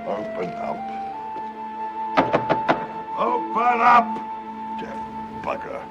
Open up. Open up, deaf bugger.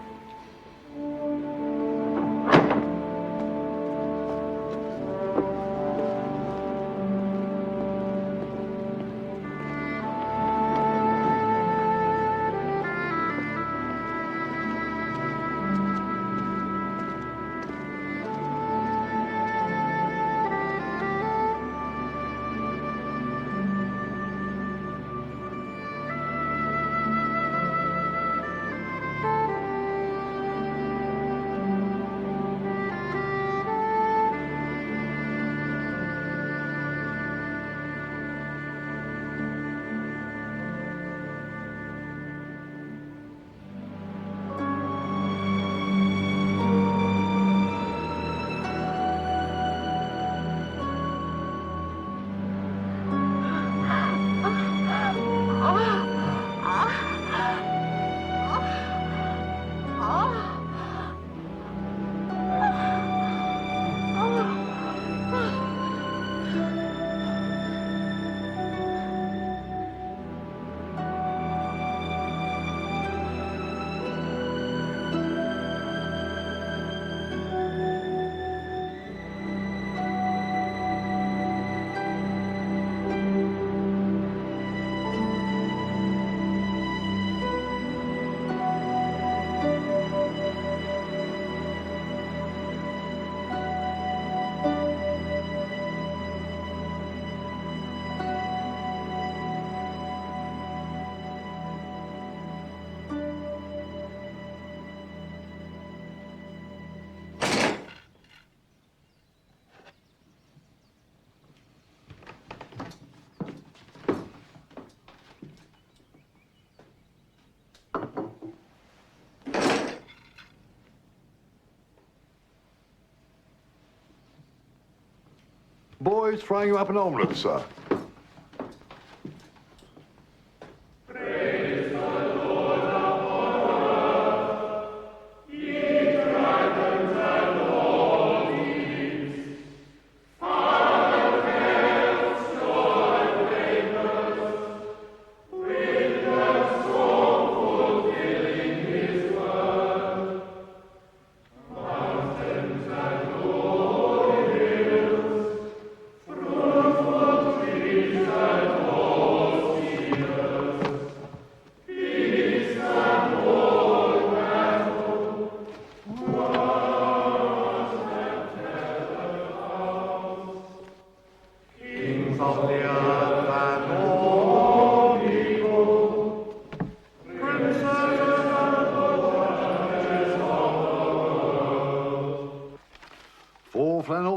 Boys, frying you up an omelette, sir.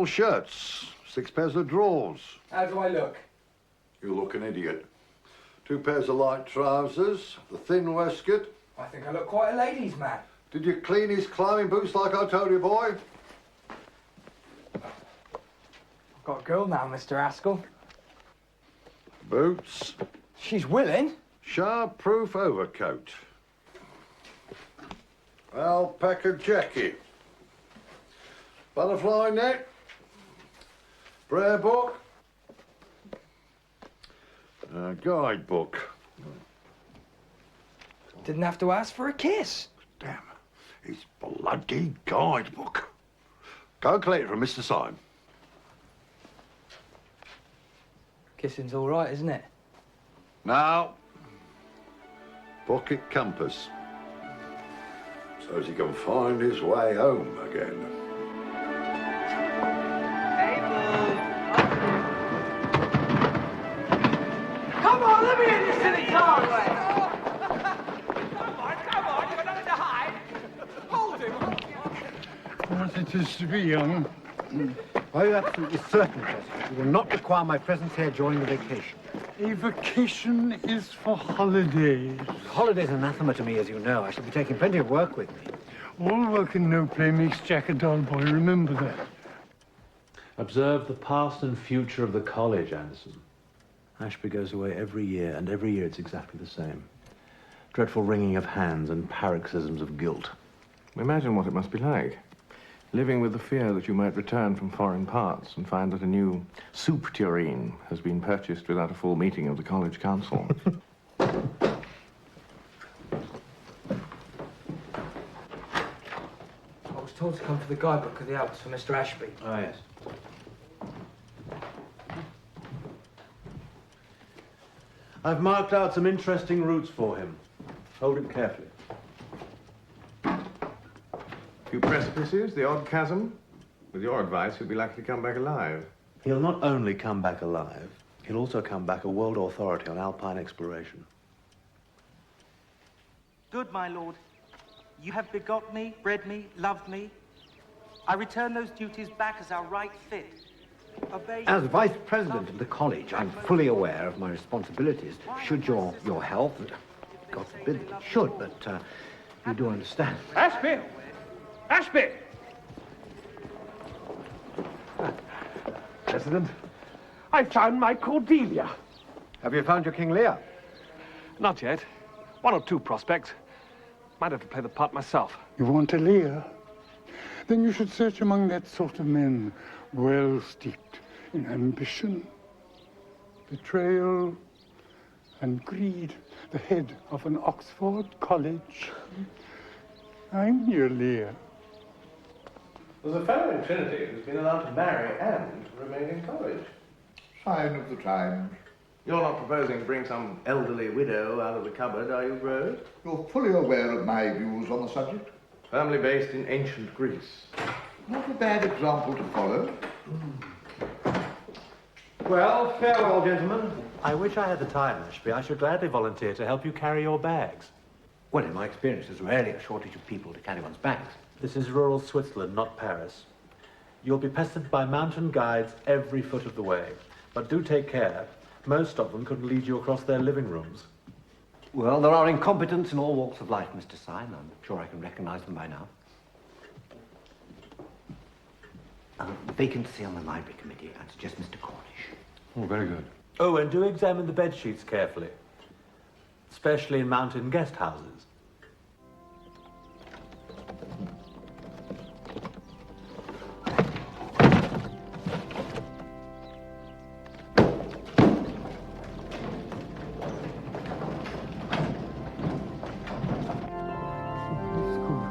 Shirts, 6 pairs of drawers. How do I look? You look an idiot. 2 pairs of light trousers, the thin waistcoat. I think I look quite a ladies' man. Did you clean his climbing boots like I told you, boy? I've got a girl now, Mr. Haskell. Boots. She's willing. Sharp-proof overcoat. Alpaca jacket. Butterfly net. Prayer book. Guidebook. Didn't have to ask for a kiss. Damn. It's bloody guidebook. Go collect it from Mr. Syme. Kissing's all right, isn't it? Now, pocket compass. So as he can find his way home again. Come on, let me in, you silly car! Come on, it is to be young. Are you absolutely certain, President, you will not require my presence here during the vacation? A vacation is for holidays. Holidays are anathema to me, as you know. I shall be taking plenty of work with me. All work and no play makes Jack a dull boy, remember that. Observe the past and future of the college, Anderson. Ashby goes away every year, and every year it's exactly the same. Dreadful wringing of hands and paroxysms of guilt. Imagine what it must be like. Living with the fear that you might return from foreign parts and find that a new soup tureen has been purchased without a full meeting of the college council. I was told to come for the guidebook of the Alps for Mr. Ashby. Ah, yes. I've marked out some interesting routes for him. Hold it carefully. A few precipices, the odd chasm. With your advice, he'll be likely to come back alive. He'll not only come back alive, he'll also come back a world authority on alpine exploration. Good, my lord. You have begot me, bred me, loved me. I return those duties back as our right fit. Obey. As Vice President of the college, I'm fully aware of my responsibilities. Should your health, God forbid that it should, but you do understand. Ashby! Ashby! President, I found my Cordelia. have you found your King Lear? Not yet. One or two prospects. Might have to play the part myself. You want a Lear? Then you should search among that sort of men, well steeped in ambition, betrayal, and greed. The head of an Oxford college. I'm your Lear. There's a fellow in Trinity who's been allowed to marry and remain in college. Sign of the times. You're not proposing to bring some elderly widow out of the cupboard, are you, Rose? You're fully aware of my views on the subject. Firmly based in ancient Greece. Not a bad example to follow. Well, farewell, gentlemen. I wish I had the time, Ashby. I should gladly volunteer to help you carry your bags. Well, in my experience, there's rarely a shortage of people to carry one's bags. This is rural Switzerland, not Paris. You'll be pestered by mountain guides every foot of the way. But do take care. Most of them couldn't lead you across their living rooms. Well, there are incompetents in all walks of life, Mr. Syme. I'm sure I can recognize them by now. Vacancy on the library committee. I suggest Mr. Cornish. Oh, very good. Oh, and do examine the bed sheets carefully, especially in mountain guest houses.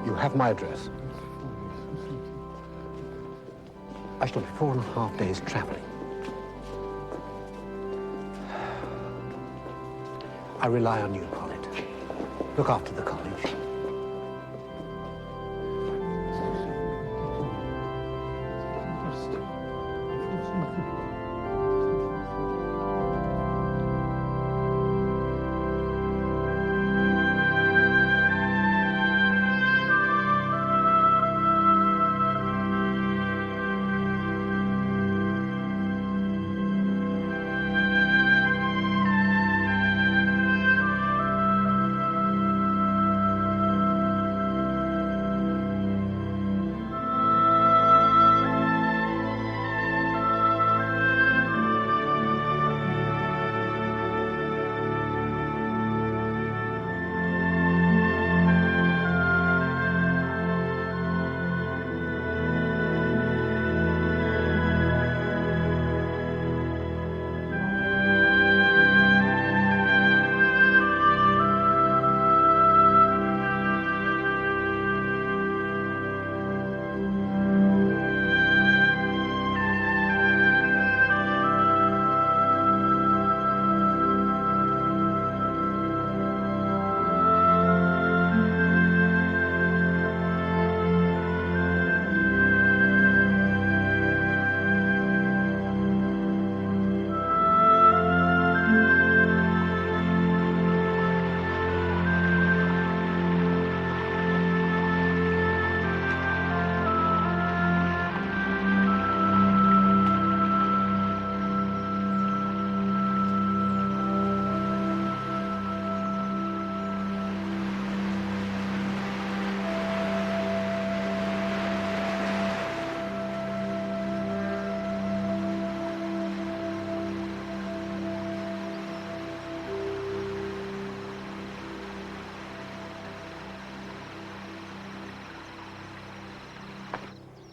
You have my address. I shall be 4.5 days traveling. I rely on you, Pollitt. Look after the college.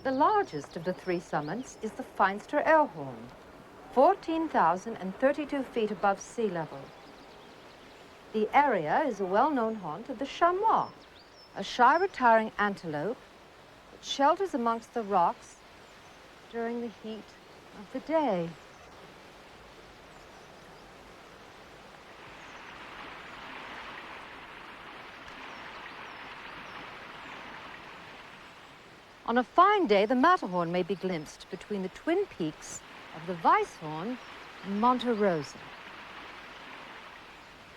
The largest of the three summits is the Feinster air horn, 14,032 feet above sea level. The area is a well-known haunt of the chamois, a shy retiring antelope that shelters amongst the rocks during the heat of the day. On a fine day, the Matterhorn may be glimpsed between the twin peaks of the Weisshorn and Monte Rosa.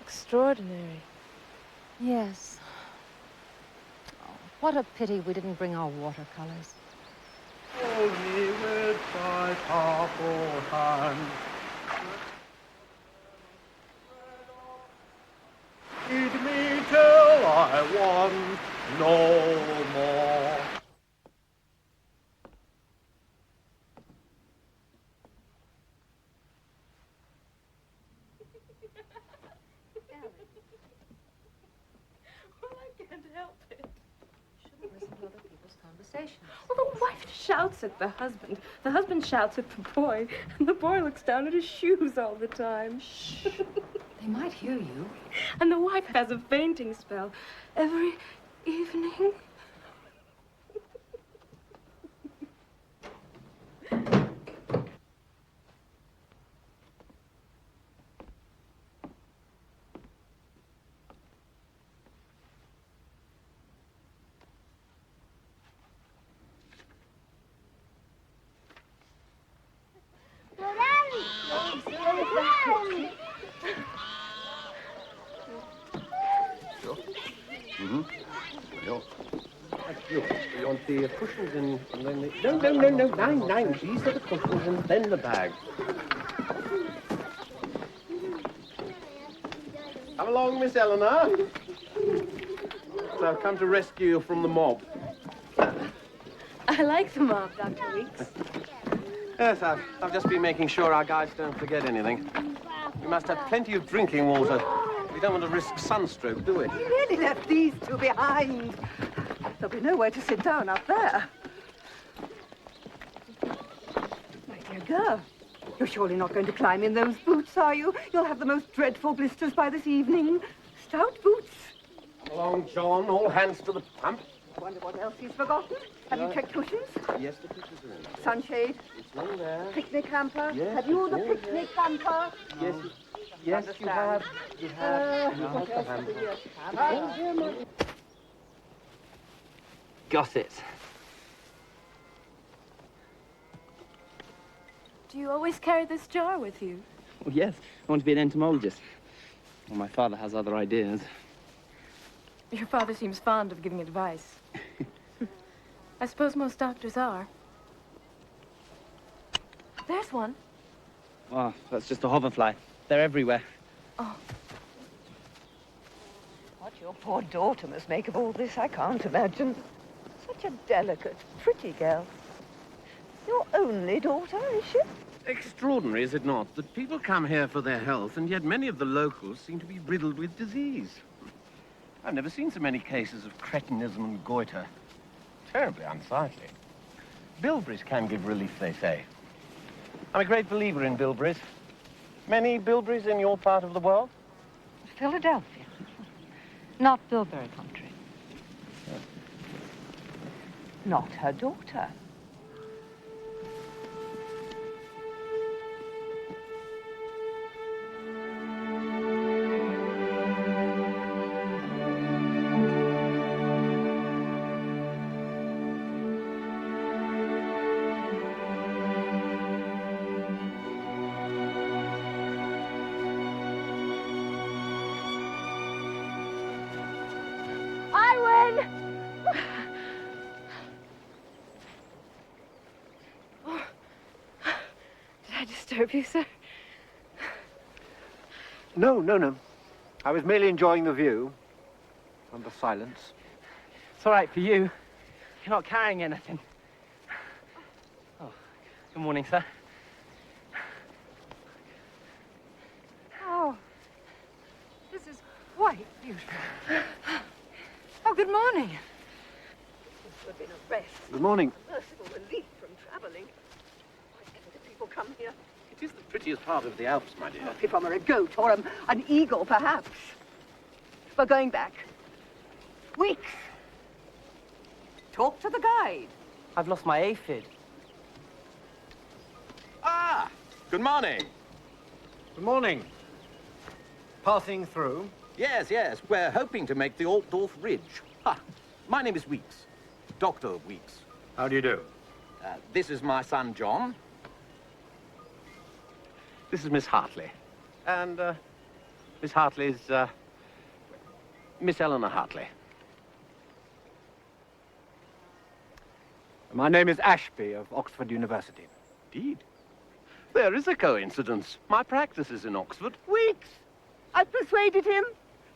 Extraordinary. Yes. Oh, what a pity we didn't bring our watercolors. Only with thy powerful hand. Feed me till I want no more. Well, the wife shouts at the husband shouts at the boy, and the boy looks down at his shoes all the time. Shh. They might hear you. And the wife has a fainting spell every evening. You want the cushions and then the... No, nine. These are the cushions and then the bag. Come along, Miss Elinor. So I've come to rescue you from the mob. I like the mob, Dr. Weeks. Yes, I've just been making sure our guides don't forget anything. We must have plenty of drinking water. We don't want to risk sunstroke, do we? You really left these two behind. There'll be nowhere to sit down up there. My dear girl, you're surely not going to climb in those boots, are you? You'll have the most dreadful blisters by this evening. Stout boots. Come along, John. All hands to the pump. I wonder what else he's forgotten. Have you checked cushions? Yes, the cushions are in there. Sunshade? It's all there. Picnic hamper? Yes, have you it's the all picnic hamper? Yes, yes, you have. You have. What else hamper. do we have? Got it. Do you always carry this jar with you? Well, yes. I want to be an entomologist. Well, my father has other ideas. Your father seems fond of giving advice. I suppose most doctors are. There's one. Oh, that's just a hoverfly. They're everywhere. Oh. What your poor daughter must make of all this, I can't imagine. Such a delicate, pretty girl. Your only daughter, is she? Extraordinary, is it not, that people come here for their health, and yet many of the locals seem to be riddled with disease. I've never seen so many cases of cretinism and goiter. Terribly unsightly. Bilberries can give relief, they say. I'm a great believer in bilberries. Many bilberries in your part of the world? Philadelphia. Not Bilberry country. Not her daughter. Disturb you, sir? No. I was merely enjoying the view and the silence. It's all right for you. You're not carrying anything. Oh, good morning, sir. Oh, this is quite beautiful. Oh, good morning. have been a rest. Good morning. A merciful relief from travelling. Why ever do people come here? It is the prettiest part of the Alps, my dear. If I'm a goat or an eagle, perhaps. We're going back. Weeks. Talk to the guide. I've lost my aphid. Ah! Good morning. Good morning. Passing through? Yes, yes. We're hoping to make the Altdorf Ridge. Ha! My name is Weeks. Dr. Weeks. How do you do? This is my son, John. This is Miss Hartley. And, Miss Hartley's, Miss Elinor Hartley. My name is Ashby of Oxford University. Indeed. There is a coincidence. My practice is in Oxford. Weeks. I've persuaded him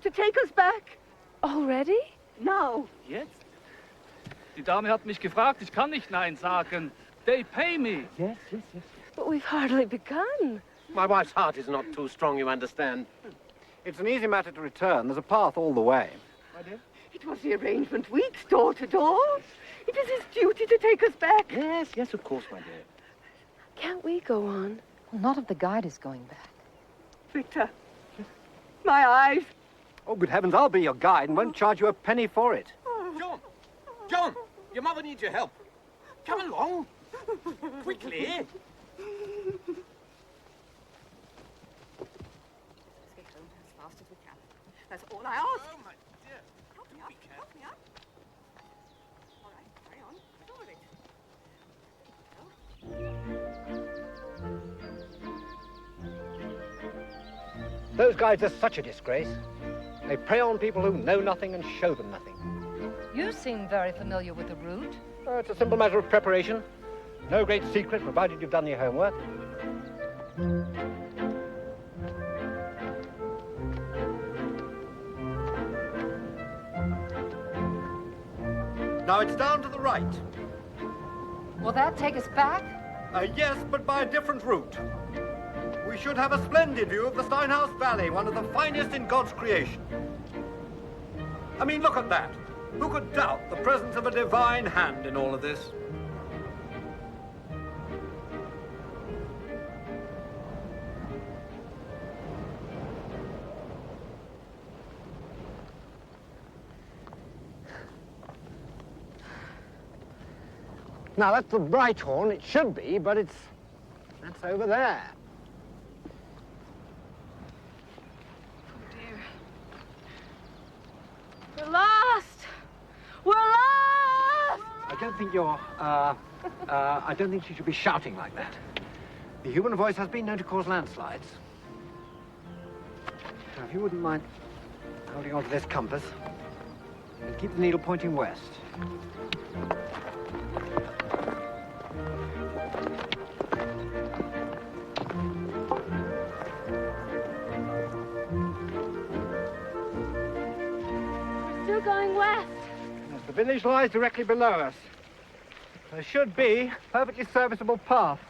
to take us back. Already? Now. Jetzt? Die Dame hat mich gefragt, ich kann nicht Nein sagen. They pay me. Yes, yes, yes. But we've hardly begun. My wife's heart is not too strong, you understand. It's an easy matter to return. There's a path all the way. My dear? It was the arrangement, Weeks, door to door. It is his duty to take us back. Yes, yes, of course, my dear. Can't we go on? Well, not if the guide is going back. Victor, my eyes. Oh, good heavens, I'll be your guide and won't charge you a penny for it. John! John! Your mother needs your help. Come along. Quickly. Let's get home as fast as we can. That's all I ask. Oh, my dear. Help me up. Help me up. All right, carry on. Get on with it. Those guides are such a disgrace. They prey on people who know nothing and show them nothing. You seem very familiar with the route. It's a simple matter of preparation. No great secret, provided you've done your homework. Now it's down to the right. Will that take us back? Yes, but by a different route. We should have a splendid view of the Steinhaus Valley, one of the finest in God's creation. I mean, look at that. Who could doubt the presence of a divine hand in all of this? Now, that's the Brighthorn. It should be, but that's over there. We're lost! We're lost! I don't think I don't think you should be shouting like that. The human voice has been known to cause landslides. Now, if you wouldn't mind holding on to this compass, and keep the needle pointing west. Still going west. Yes, the village lies directly below us. There should be a perfectly serviceable path.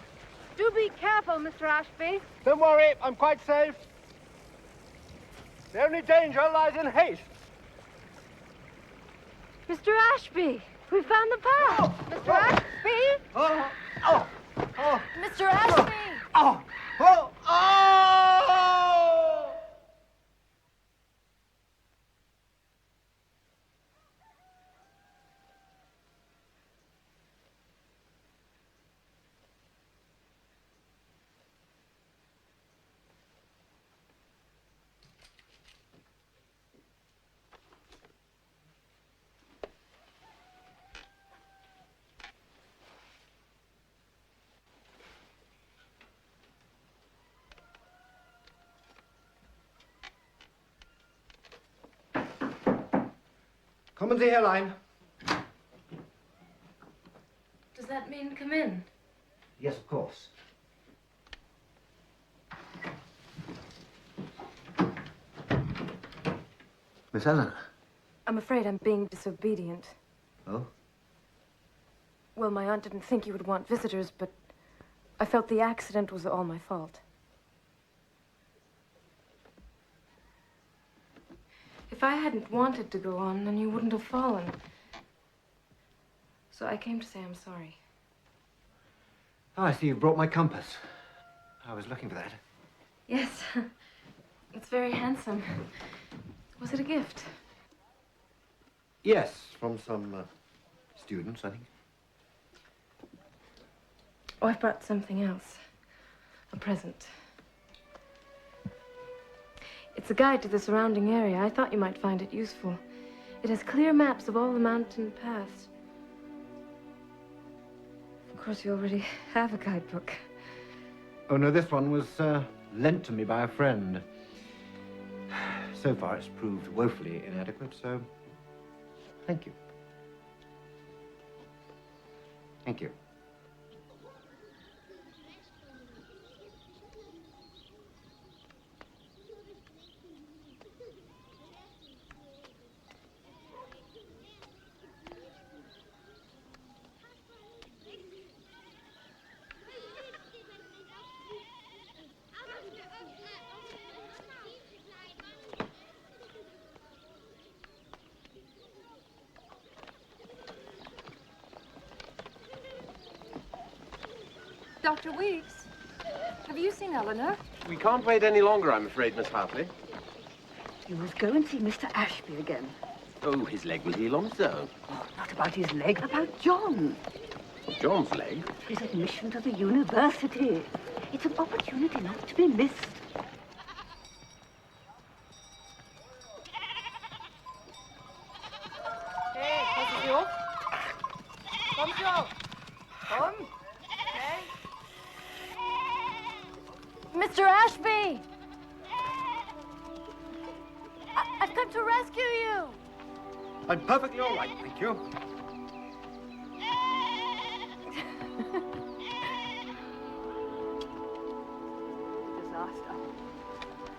Do be careful, Mr. Ashby. Don't worry, I'm quite safe. The only danger lies in haste. Mr. Ashby, we found the path. Mr. Ashby? Oh! Mr. Ashby! Oh! Oh! Oh! Come and see Herrlein. Does that mean come in? Yes, of course. Miss Elinor. I'm afraid I'm being disobedient. Oh? Well, my aunt didn't think you would want visitors, but I felt the accident was all my fault. If I hadn't wanted to go on, then you wouldn't have fallen. So I came to say I'm sorry. Oh, I see you've brought my compass. I was looking for that. Yes. It's very handsome. Was it a gift? Yes, from some students, I think. Oh, I've brought something else. A present. It's a guide to the surrounding area. I thought you might find it useful. It has clear maps of all the mountain paths. Of course, you already have a guidebook. Oh, no, this one was lent to me by a friend. So far, it's proved woefully inadequate, so thank you. Thank you. Dr. Weeks, have you seen Elinor? We can't wait any longer, I'm afraid, Miss Hartley. You must go and see Mr. Ashby again. Oh, his leg will heal on its own. Oh, not about his leg, about John. John's leg? His admission to the university. It's an opportunity not to be missed. Hey, bonjour. Bonjour. Come. Hey. Mr. Ashby! I've come to rescue you! I'm perfectly all right, thank you. Disaster.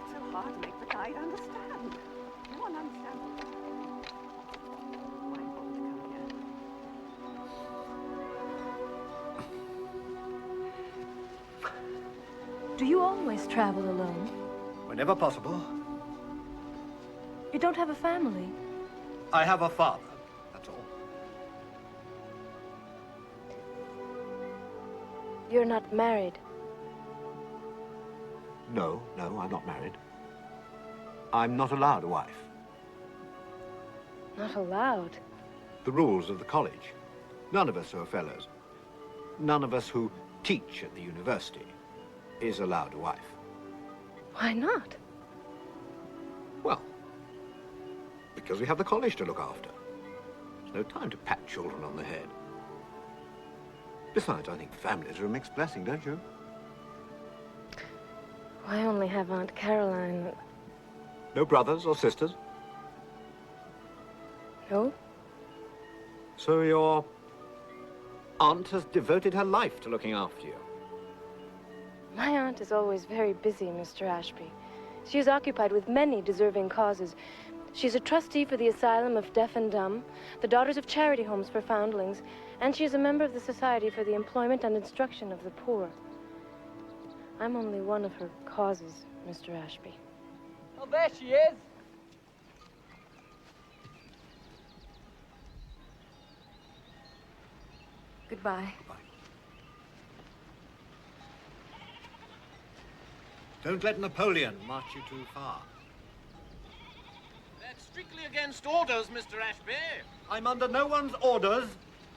It's so hard to make the guide understand. No one understands. Why bother to come here? Do you always travel alone? Whenever possible. You don't have a family? I have a father, that's all. You're not married. No, I'm not married. I'm not allowed a wife. Not allowed. The rules of the college. None of us who are fellows, none of us who teach at the university is allowed a wife. Why not? Well, because we have the college to look after. There's no time to pat children on the head. Besides, I think families are a mixed blessing, don't you? I only have Aunt Caroline. No brothers or sisters? No? So your aunt has devoted her life to looking after you? My aunt is always very busy, Mr. Ashby. She is occupied with many deserving causes. She's a trustee for the Asylum of Deaf and Dumb, the Daughters of Charity Homes for Foundlings, and she is a member of the Society for the Employment and Instruction of the Poor. I'm only one of her causes, Mr. Ashby. Oh, there she is. Goodbye. Don't let Napoleon march you too far. That's strictly against orders, Mr. Ashby. I'm under no one's orders,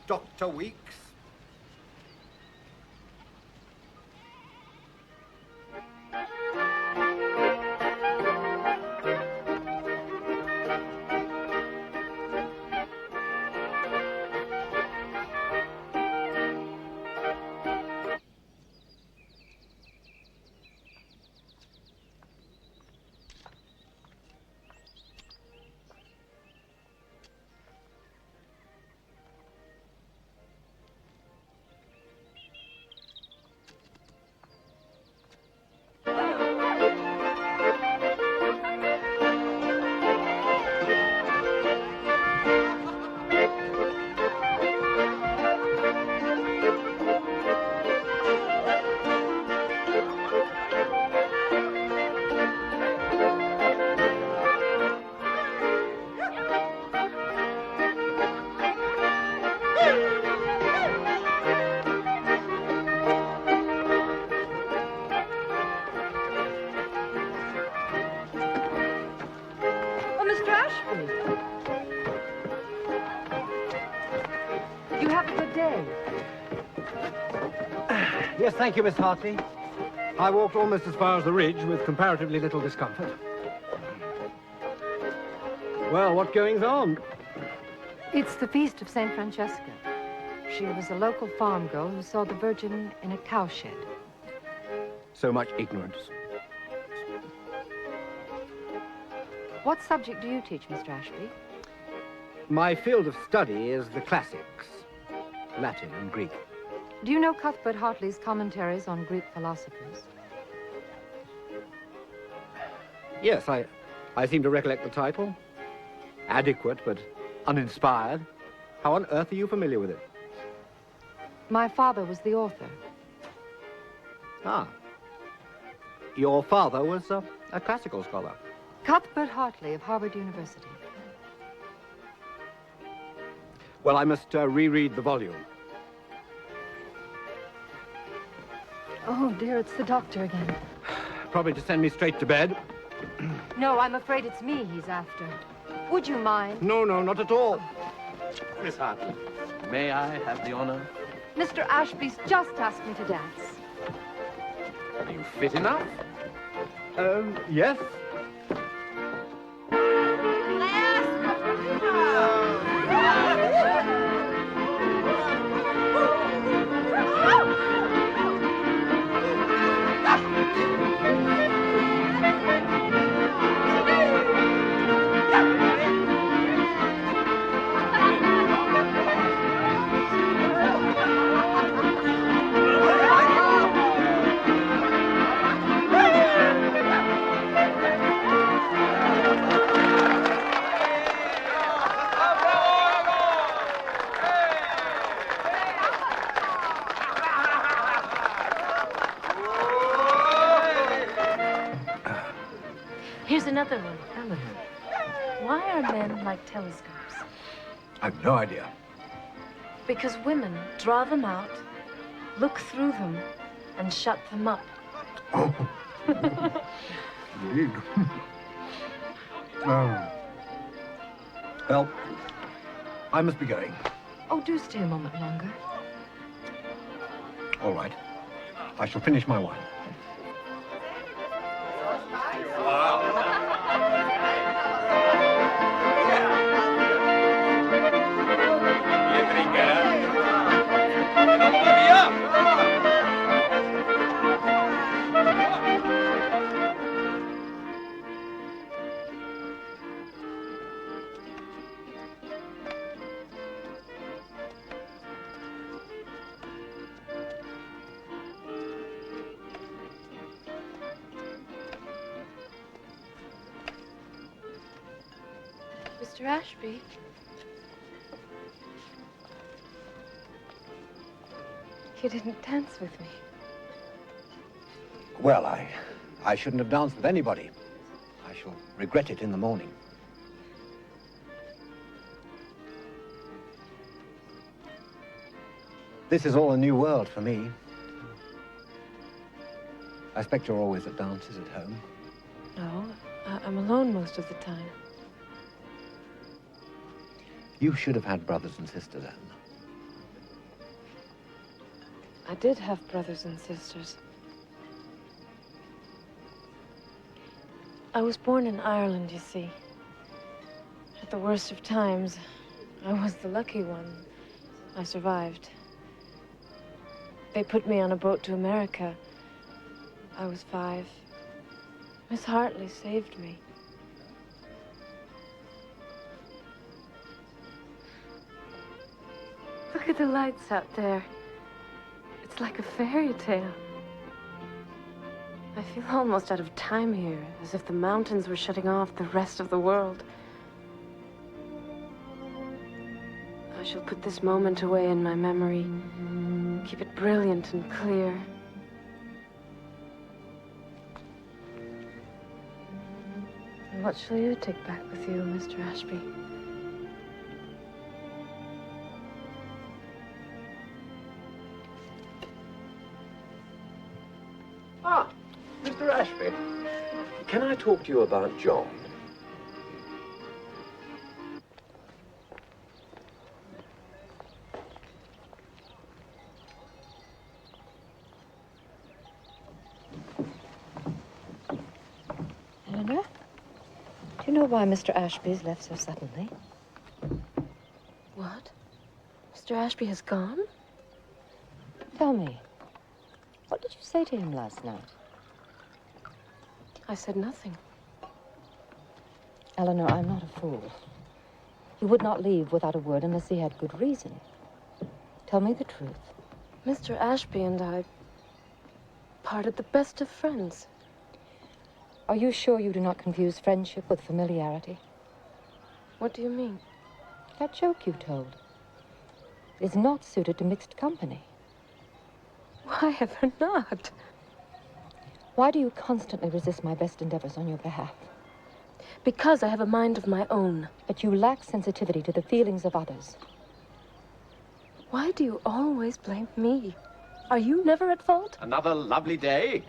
Dr. Weeks. You have a good day. Yes, thank you, Miss Hartley. I walked almost as far as the ridge with comparatively little discomfort. Well, what goings on? It's the feast of St. Francesca. She was a local farm girl who saw the Virgin in a cowshed. So much ignorance. What subject do you teach, Mr. Ashby? My field of study is the classics, Latin and Greek. Do you know Cuthbert Hartley's commentaries on Greek philosophers? Yes, I seem to recollect the title. Adequate, but uninspired. How on earth are you familiar with it? My father was the author. Ah. Your father was a classical scholar. Cuthbert Hartley of Harvard University. Well, I must reread the volume. Oh, dear, it's the doctor again. Probably to send me straight to bed. No, I'm afraid it's me he's after. Would you mind? No, not at all. Miss Hartley, may I have the honor? Mr. Ashby's just asked me to dance. Are you fit enough? Yes. Here's another one. Why are men like telescopes? I've no idea. Because women draw them out, look through them, and shut them up. Indeed. Well, I must be going. Oh, do stay a moment longer. All right. I shall finish my wine. Mr. Ashby. You didn't dance with me. Well, I shouldn't have danced with anybody. I shall regret it in the morning. This is all a new world for me. I expect you're always at dances at home. No, I'm alone most of the time. You should have had brothers and sisters, Anne. I did have brothers and sisters. I was born in Ireland, you see. At the worst of times, I was the lucky one. I survived. They put me on a boat to America. I was 5. Miss Hartley saved me. Look at the lights out there. It's like a fairy tale. I feel almost out of time here, as if the mountains were shutting off the rest of the world. I shall put this moment away in my memory, keep it brilliant and clear. And what shall you take back with you, Mr. Ashby? Ah, Mr. Ashby, can I talk to you about John? know why Mr. Ashby's left so suddenly? What? Mr. Ashby has gone? Tell me, what did you say to him last night? I said nothing. Elinor, I'm not a fool. He would not leave without a word unless he had good reason. Tell me the truth. Mr. Ashby and I parted the best of friends. Are you sure you do not confuse friendship with familiarity? What do you mean? That joke you told is not suited to mixed company. Why ever not? Why do you constantly resist my best endeavors on your behalf? Because I have a mind of my own. But you lack sensitivity to the feelings of others. Why do you always blame me? Are you never at fault? Another lovely day.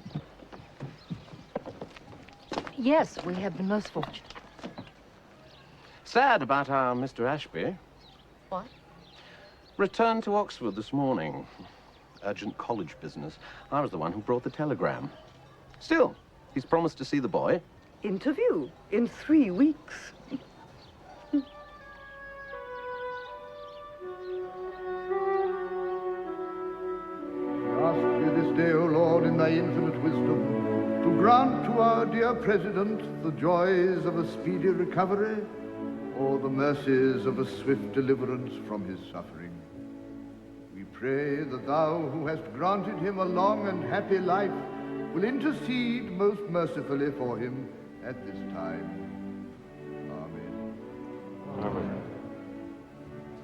Yes, we have been most fortunate. Sad about our Mr. Ashby. What? Returned to Oxford this morning. Urgent college business. I was the one who brought the telegram. Still, he's promised to see the boy. Interview in 3 weeks. Ask thee this day, O Lord, in thy infinite wisdom, to grant to our dear President the joys of a speedy recovery or the mercies of a swift deliverance from his suffering. We pray that thou, who hast granted him a long and happy life, will intercede most mercifully for him at this time. Amen. Amen.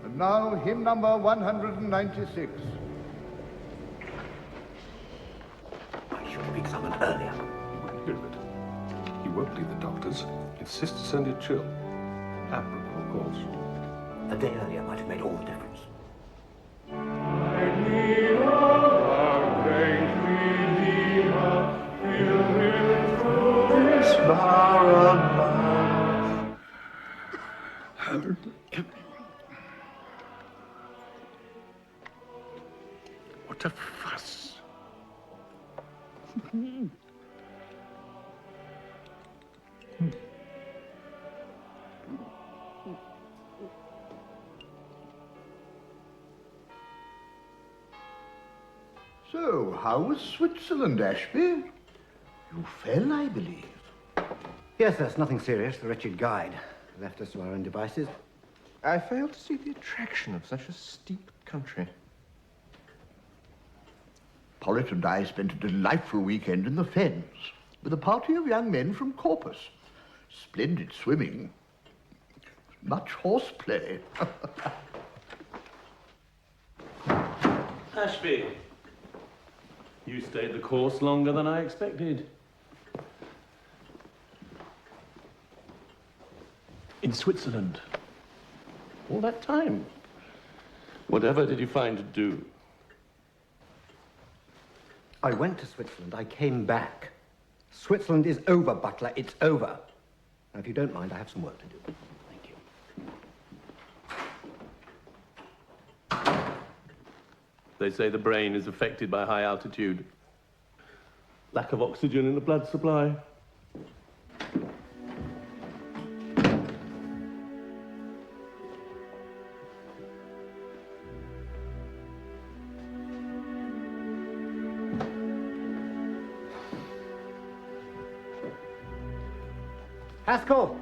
And now, hymn number 196. I should have been summoned earlier. You wouldn't hear of it. He won't leave the doctors. Insists to send it chill. Admirable, of course. A day earlier might have made all the difference. What a fuss. So, how was Switzerland, Ashby? You fell, I believe. Yes, that's nothing serious. The wretched guide left us to our own devices. I fail to see the attraction of such a steep country. Pollitt and I spent a delightful weekend in the Fens with a party of young men from Corpus. Splendid swimming. Much horseplay. Ashby, you stayed the course longer than I expected. In Switzerland. All that time. Whatever did you find to do? I went to Switzerland. I came back. Switzerland is over, Butler. It's over. Now, if you don't mind, I have some work to do. Thank you. They say the brain is affected by high altitude. Lack of oxygen in the blood supply. Haskell!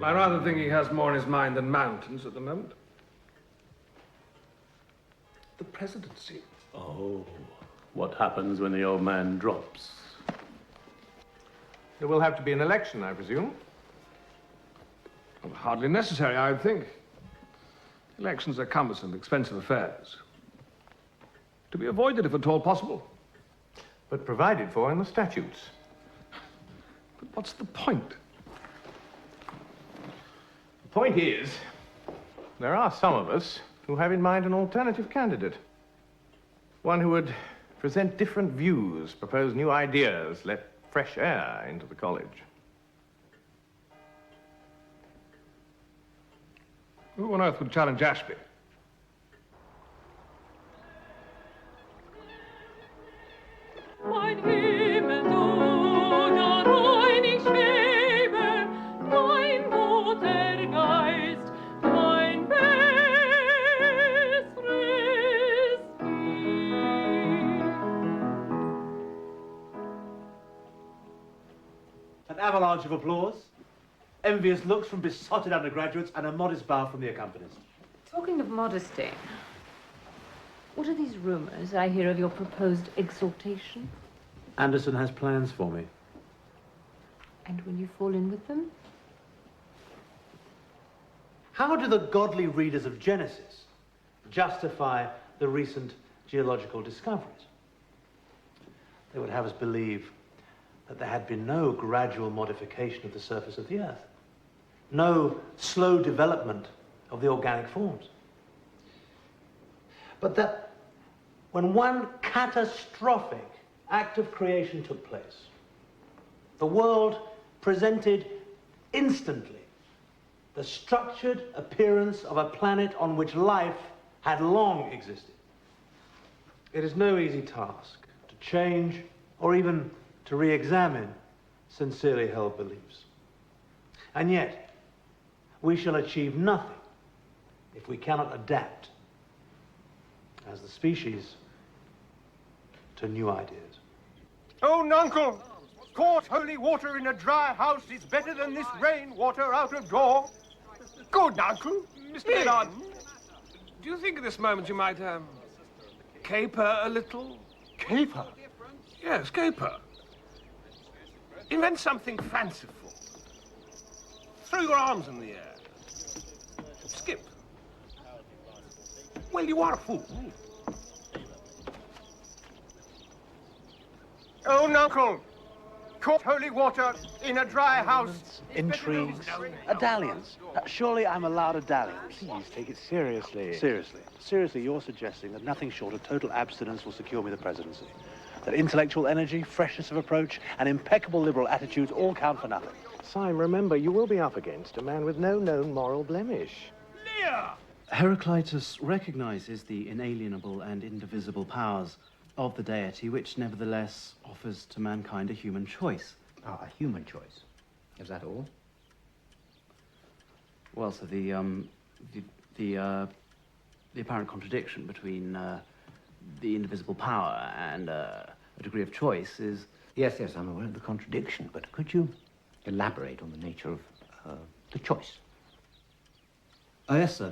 I rather think he has more in his mind than mountains at the moment. The presidency. Oh, what happens when the old man drops? There will have to be an election, I presume. Well, hardly necessary, I would think. Elections are cumbersome, expensive affairs. To be avoided if at all possible. But provided for in the statutes. But what's the point? The point is, there are some of us to have in mind an alternative candidate. One who would present different views, propose new ideas, let fresh air into the college. Who on earth would challenge Ashby? Mein Himmel, du, der rein ich schwebe, mein guter Geist, mein besseres An avalanche of applause, envious looks from besotted undergraduates, and a modest bow from the accompanist. Talking of modesty, what are these rumors I hear of your proposed exaltation? Anderson has plans for me. And will you fall in with them? How do the godly readers of Genesis justify the recent geological discoveries? They would have us believe that there had been no gradual modification of the surface of the earth, no slow development of the organic forms, but that when one catastrophic act of creation took place, the world presented instantly the structured appearance of a planet on which life had long existed. It is no easy task to change or even to re-examine sincerely held beliefs. And yet, we shall achieve nothing if we cannot adapt as the species to new ideas. Oh, Nuncle! Caught holy water in a dry house is better than this rain water out of door. Good, Nuncle. Mr. Millard, do you think at this moment you might, caper a little? Caper? Yes, caper. Invent something fanciful. Throw your arms in the air. Skip. Well, you are a fool. Oh, Nuncle! Caught holy water in a dry house. Intrigues, a dalliance. Surely I'm allowed a dalliance. Please take it seriously. Seriously, you're suggesting that nothing short of total abstinence will secure me the presidency. That intellectual energy, freshness of approach, and impeccable liberal attitudes all count for nothing. Syme, remember, you will be up against a man with no known moral blemish. Lear! Heraclitus recognizes the inalienable and indivisible powers of the deity, which nevertheless offers to mankind a human choice. Ah, a human choice. Is that all? Well, so the apparent contradiction between the indivisible power and a degree of choice is... Yes, I'm aware of the contradiction, but could you elaborate on the nature of the choice? Oh, yes, sir,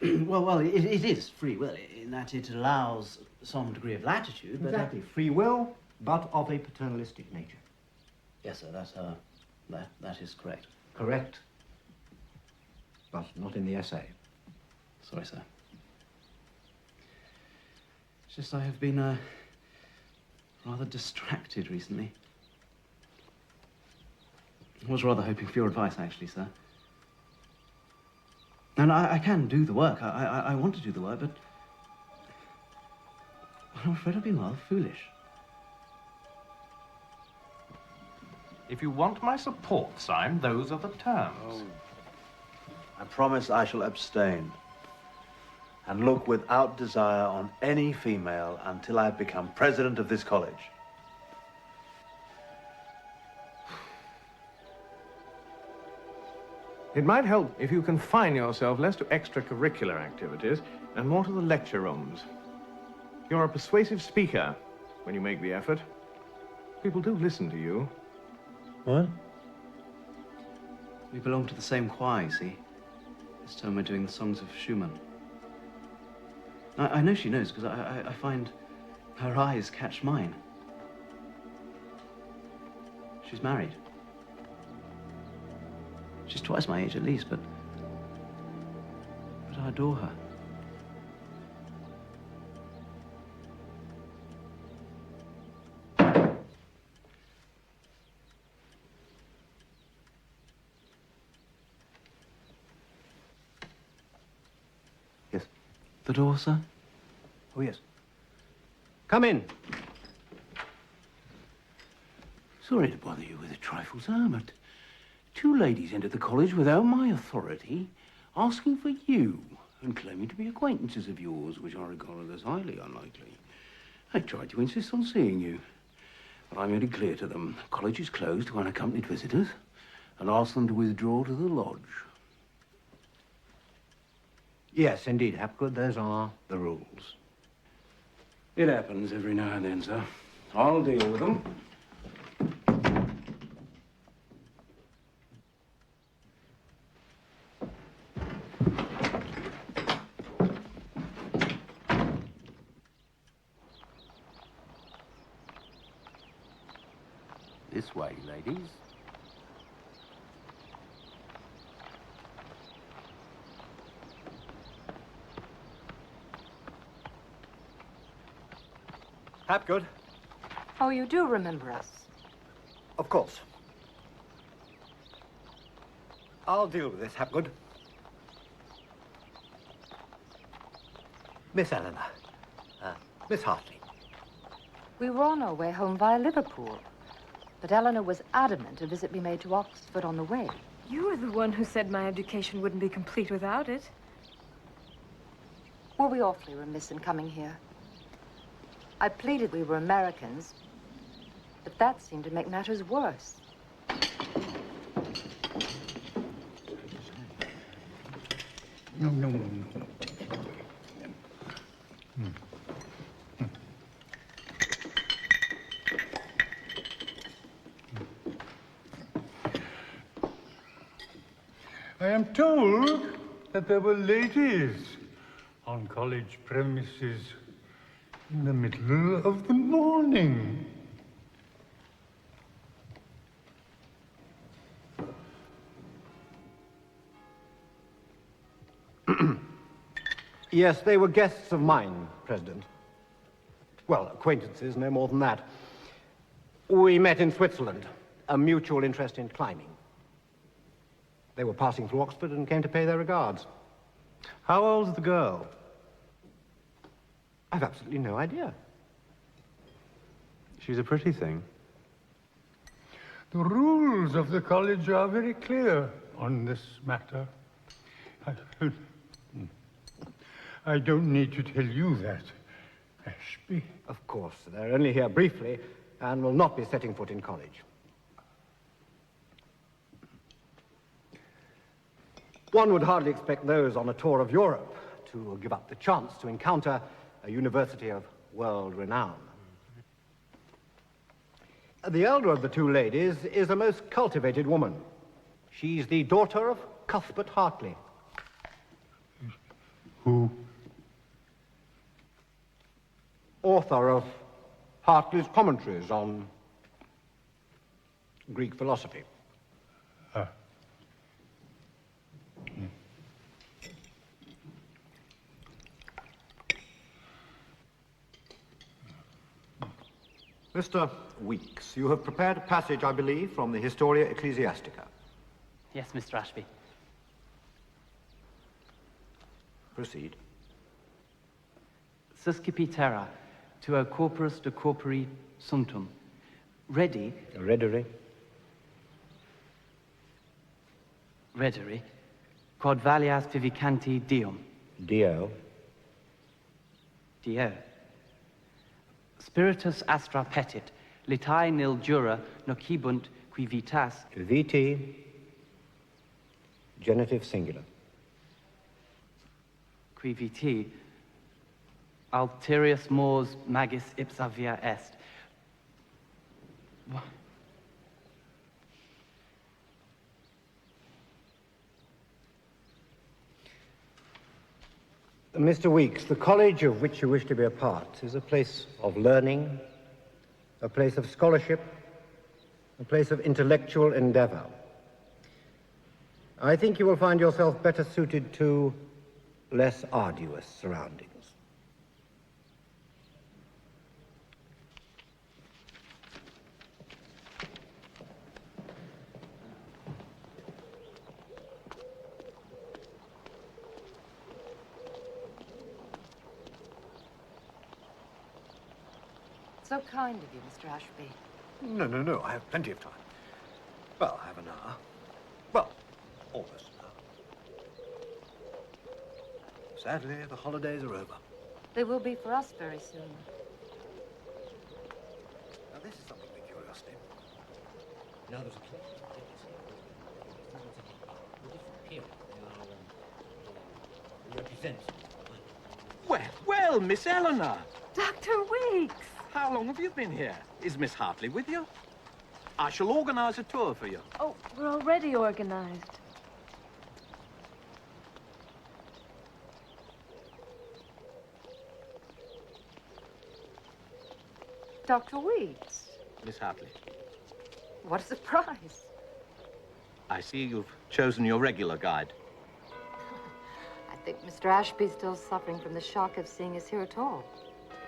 well, it is free will, in that it allows some degree of latitude, but... Exactly, free will, but of a paternalistic nature. Yes, sir, that is correct. Correct, but not in the essay. Sorry, sir. It's just I have been rather distracted recently. I was rather hoping for your advice, actually, sir. And I can do the work. I want to do the work, but I'm afraid I've been rather foolish. If you want my support, Syme, those are the terms. Oh. I promise I shall abstain and look without desire on any female until I've become president of this college. It might help if you confine yourself less to extracurricular activities and more to the lecture rooms. You're a persuasive speaker when you make the effort. People do listen to you. What? We belong to the same choir, you see. This time we're doing the songs of Schumann. I know she knows, because I find her eyes catch mine. She's married. She's twice my age at least, but I adore her. The door, sir? Oh, yes. Come in. Sorry to bother you with a trifle, sir, but 2 ladies entered the college without my authority, asking for you and claiming to be acquaintances of yours, which I regarded as highly unlikely. I tried to insist on seeing you, but I made it clear to them the college is closed to unaccompanied visitors and asked them to withdraw to the lodge. Yes, indeed, Hapgood, those are the rules. It happens every now and then, sir. I'll deal with them. This way, ladies. Hapgood? Oh, you do remember us? Of course. I'll deal with this, Hapgood. Miss Elinor. Miss Hartley. We were on our way home via Liverpool, but Eleanor was adamant a visit be made to Oxford on the way. You were the one who said my education wouldn't be complete without it. Were we awfully remiss in coming here? I pleaded we were Americans, but that seemed to make matters worse. No. I am told that there were ladies on college premises in the middle of the morning. Yes, they were guests of mine, President. Well, acquaintances, no more than that. We met in Switzerland, a mutual interest in climbing. They were passing through Oxford and came to pay their regards. How old's the girl? I've absolutely no idea. She's a pretty thing. The rules of the college are very clear on this matter. I don't need to tell you that, Ashby. Of course, they're only here briefly and will not be setting foot in college. One would hardly expect those on a tour of Europe to give up the chance to encounter a university of world renown. The elder of the 2 ladies is a most cultivated woman. She's the daughter of Cuthbert Hartley. Who? Author of Hartley's commentaries on Greek philosophy. Mr. Weeks, you have prepared a passage, I believe, from the Historia Ecclesiastica. Yes, Mr. Ashby. Proceed. Suscipitera, tuo corporus de corpori sumptum. Redi. Redere. Redere. Quod valias vivicanti Deum. Dio. Dio. Spiritus astra petit, litae nil jura nocibunt qui vitas. Viti. Genitive singular. Qui viti. Alterius mors magis ipsa via est. Mr. Weeks, the college of which you wish to be a part is a place of learning, a place of scholarship, a place of intellectual endeavor. I think you will find yourself better suited to less arduous surroundings. so kind of you, Mr. Ashby. No. I have plenty of time. Well, I have an hour. Well, almost an hour. Sadly, the holidays are over. They will be for us very soon. Now, this is something of a curiosity. Now, there's a collection of tickets here. The different period they represent. Well, Miss Elinor. Dr. Weeks! How long have you been here? Is Miss Hartley with you? I shall organize a tour for you. Oh, we're already organized. Dr. Weeks. Miss Hartley, What a surprise. I see you've chosen your regular guide. I think Mr. Ashby's still suffering from the shock of seeing us here at all.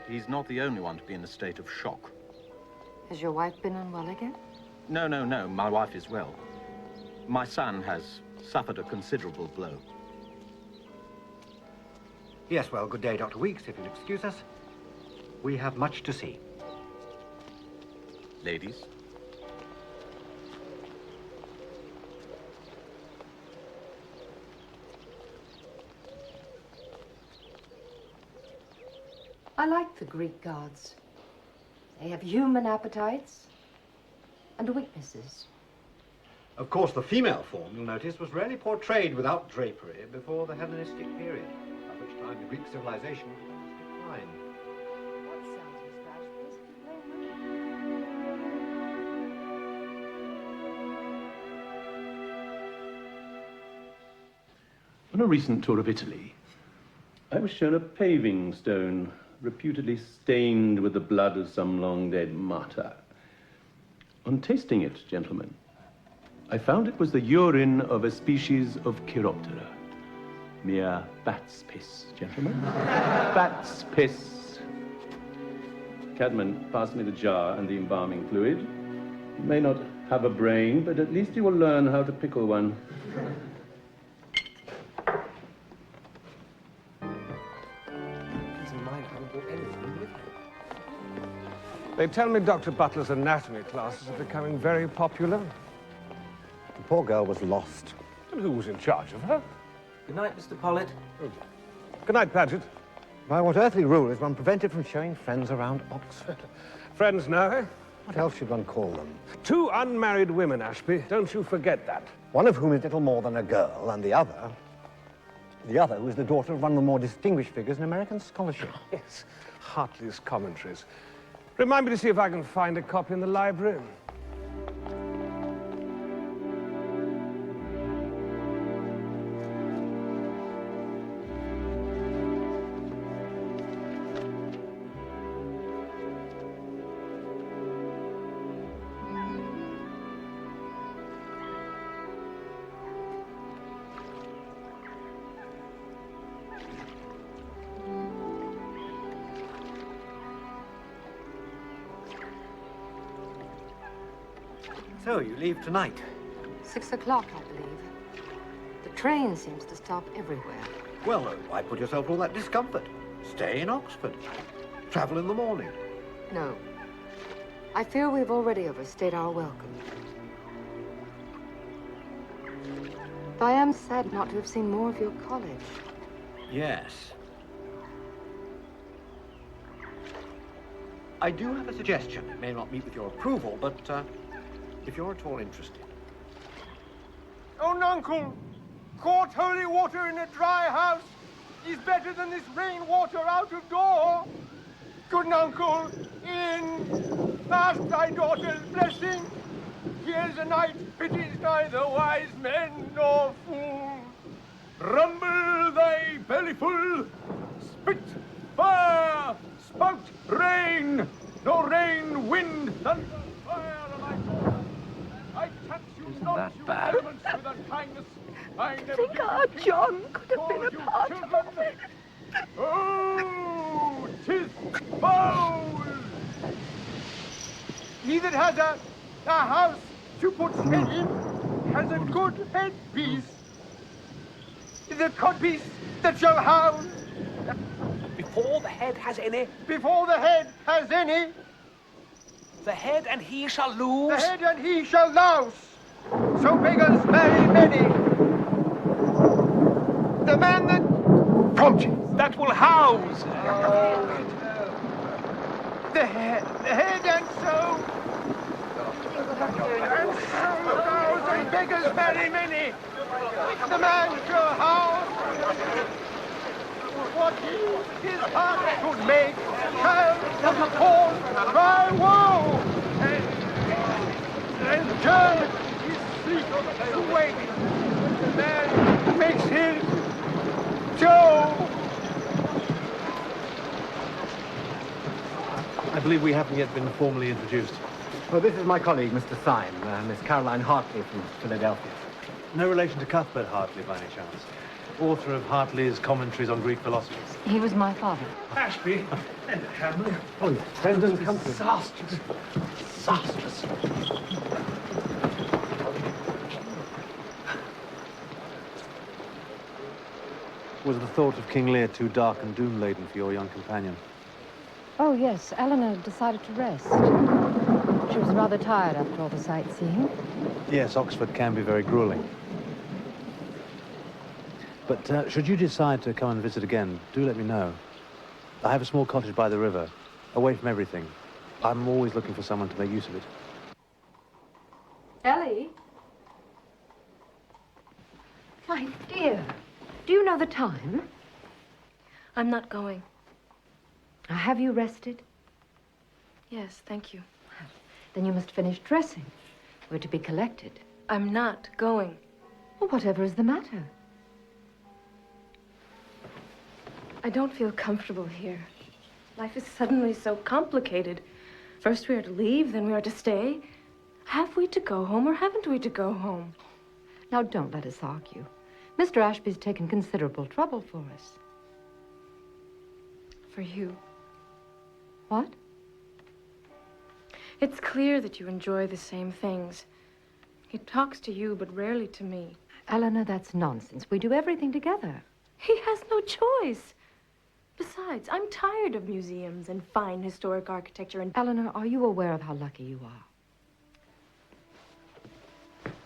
He's not the only one to be in a state of shock. Has your wife been unwell again? No. My wife is well. My son has suffered a considerable blow. Yes, well, good day, Dr. Weeks, if you'll excuse us. We have much to see. Ladies. I like the Greek gods. They have human appetites and weaknesses. Of course, the female form, you'll notice, was rarely portrayed without drapery before the Hellenistic period, at which time the Greek civilization declined. What sounds, Mr. Ashby, as if you blame On a recent tour of Italy, I was shown a paving stone reputedly stained with the blood of some long-dead martyr. On tasting it, gentlemen, I found it was the urine of a species of Chiroptera. Mere bat's piss, gentlemen. Bat's piss. Cadman, pass me the jar and the embalming fluid. You may not have a brain, but at least you will learn how to pickle one. They tell me Dr. Butler's anatomy classes are becoming very popular. The poor girl was lost. And who was in charge of her? Good night, Mr. Pollitt. Good night, Paget. By what earthly rule is one prevented from showing friends around Oxford? Friends now, eh? What else should one call them? 2 unmarried women, Ashby. Don't you forget that. One of whom is little more than a girl, and the other who is the daughter of one of the more distinguished figures in American scholarship. Yes, Hartley's commentaries. Remind me to see if I can find a copy in the library. So, you leave tonight? 6 o'clock, I believe. The train seems to stop everywhere. Well, why put yourself to all that discomfort? Stay in Oxford. Travel in the morning. No. I fear we've already overstayed our welcome. But I am sad not to have seen more of your college. Yes. I do have a suggestion. It may not meet with your approval, but if you're at all interested. Oh, Nuncle! Caught holy water in a dry house is better than this rainwater out of door. Good Nuncle, in! Ask thy daughter's blessing. Here's a night pities neither wise men nor fools. Rumble thy belly full, spit fire, spout rain, no rain, wind, thunder, fire, and I catch you not that you bad? elements with unkindness. I never think our John could have been a part of it. Oh, 'tis foul! He that has a house to put head in has a good headpiece. The codpiece that shall house. Before the head has any. Before the head has any, The head and he shall lose. The head and he shall louse. So beggars marry many. The man that... Prompting. That will house. The head and so... And so thousand beggars marry many. The man shall house. What his heart could make shall from the corn cry woe. And turn his sleep to wake. The man makes his Joe. I believe we haven't yet been formally introduced. Oh, this is my colleague, Mr. Syme, Miss Caroline Hartley from Philadelphia. No relation to Cuthbert Hartley, by any chance? Author of Hartley's Commentaries on Greek Philosophers. He was my father. Ashby and Hamlin. Oh, yes. President, come to Disastrous. Disastrous. Was the thought of King Lear too dark and doom-laden for your young companion? Oh, yes. Eleanor decided to rest. She was rather tired after all the sightseeing. Yes, Oxford can be very grueling. But should you decide to come and visit again, do let me know. I have a small cottage by the river, away from everything. I'm always looking for someone to make use of it. Ellie? My dear, do you know the time? I'm not going. Have you rested? Yes, thank you. Then you must finish dressing. We're to be collected. I'm not going. Well, whatever is the matter? I don't feel comfortable here. Life is suddenly so complicated. First we are to leave, then we are to stay. Have we to go home or haven't we to go home? Now, don't let us argue. Mr. Ashby's taken considerable trouble for us. For you. What? It's clear that you enjoy the same things. He talks to you, but rarely to me. Eleanor, that's nonsense. We do everything together. He has no choice. Besides, I'm tired of museums and fine historic architecture and... Eleanor, are you aware of how lucky you are?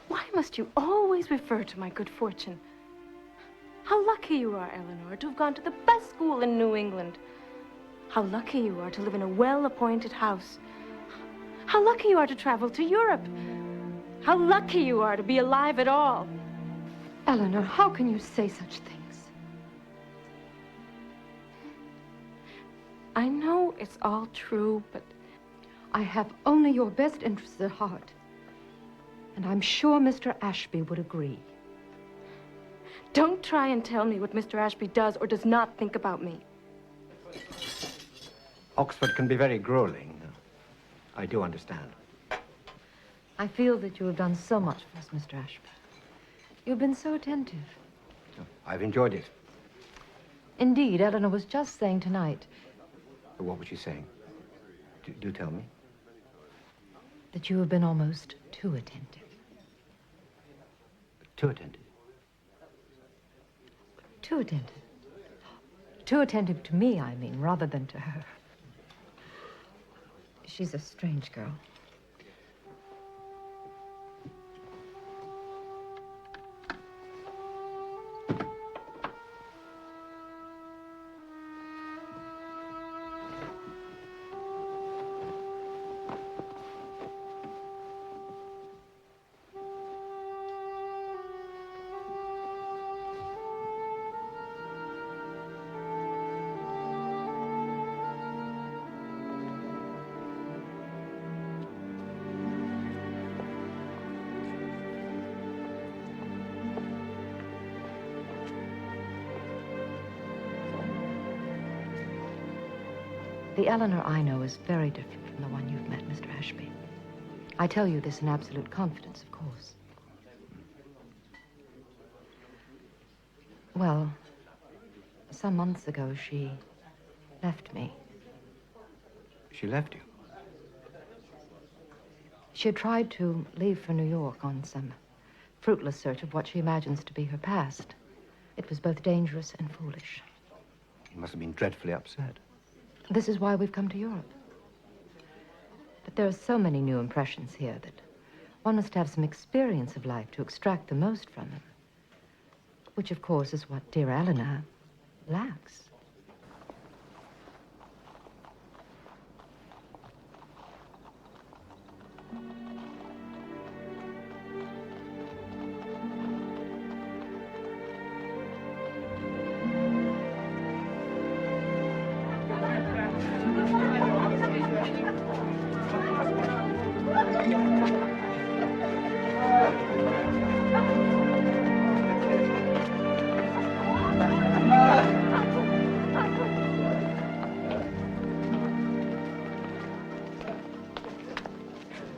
Why must you always refer to my good fortune? How lucky you are, Eleanor, to have gone to the best school in New England. How lucky you are to live in a well-appointed house. How lucky you are to travel to Europe. How lucky you are to be alive at all. Eleanor, how can you say such things? I know it's all true, but... I have only your best interests at heart. And I'm sure Mr. Ashby would agree. Don't try and tell me what Mr. Ashby does or does not think about me. Oxford can be very grueling. I do understand. I feel that you have done so much for us, Mr. Ashby. You've been so attentive. I've enjoyed it. Indeed, Eleanor was just saying tonight... What was she saying? Do tell me. That you have been almost too attentive. Too attentive? Too attentive. Too attentive to me, I mean, rather than to her. She's a strange girl. The Eleanor I know is very different from the one you've met, Mr. Ashby. I tell you this in absolute confidence, of course. Well, some months ago, she left me. She left you? She had tried to leave for New York on some fruitless search of what she imagines to be her past. It was both dangerous and foolish. You must have been dreadfully upset. This is why we've come to Europe. But there are so many new impressions here that one must have some experience of life to extract the most from them. Which, of course, is what dear Elinor lacks.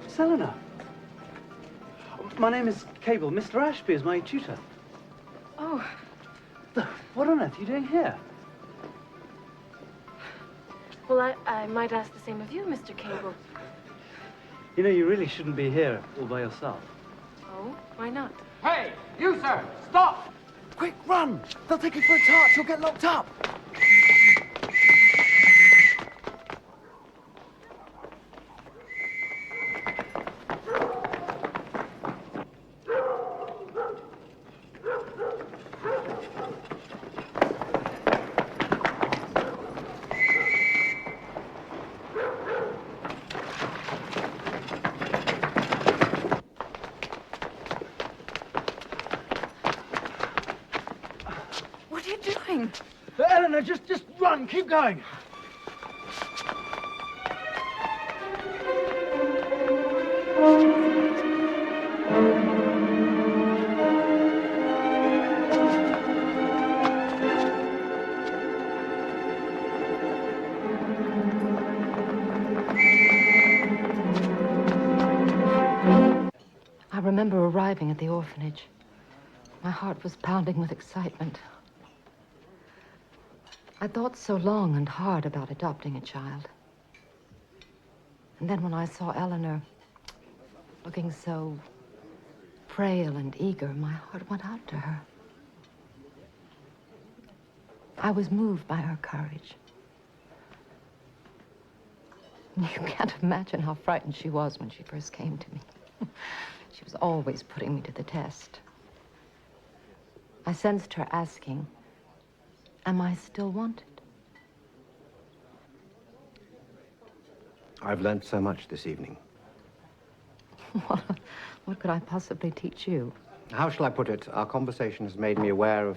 Miss Elinor. My name is Cable. Mr. Ashby is my tutor. Oh. What on earth are you doing here? Well, I might ask the same of you, Mr. Cable. You know, you really shouldn't be here all by yourself. Oh? Why not? Hey, you, sir, stop! Quick, run! They'll take you for a tart. You'll get locked up. What are you doing? Elinor, just run. Keep going. I remember arriving at the orphanage. My heart was pounding with excitement. I thought so long and hard about adopting a child. And then when I saw Elinor looking so frail and eager, my heart went out to her. I was moved by her courage. You can't imagine how frightened she was when she first came to me. She was always putting me to the test. I sensed her asking, am I still wanted? I've learned so much this evening. What could I possibly teach you? How shall I put it? Our conversation has made me aware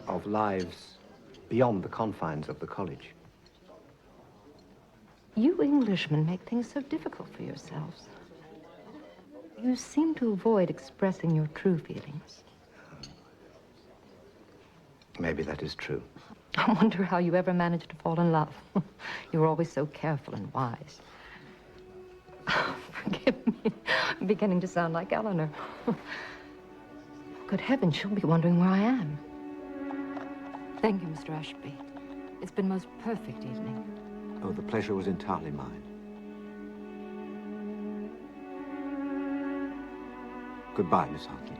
of lives beyond the confines of the college. You Englishmen make things so difficult for yourselves. You seem to avoid expressing your true feelings. Maybe that is true. I wonder how you ever managed to fall in love. You were always so careful and wise. Forgive me. I'm beginning to sound like Elinor. Good heavens, she'll be wondering where I am. Thank you, Mr. Ashby. It's been a most perfect evening. Oh, the pleasure was entirely mine. Goodbye, Miss Hartley.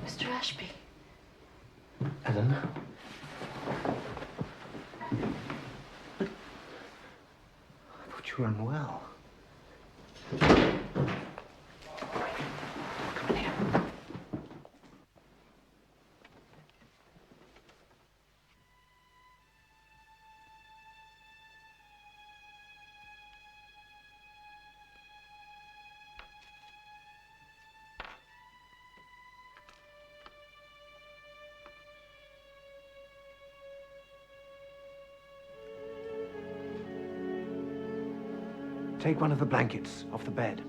Mr. Ashby. Ellen? I thought you were unwell. Take one of the blankets off the bed.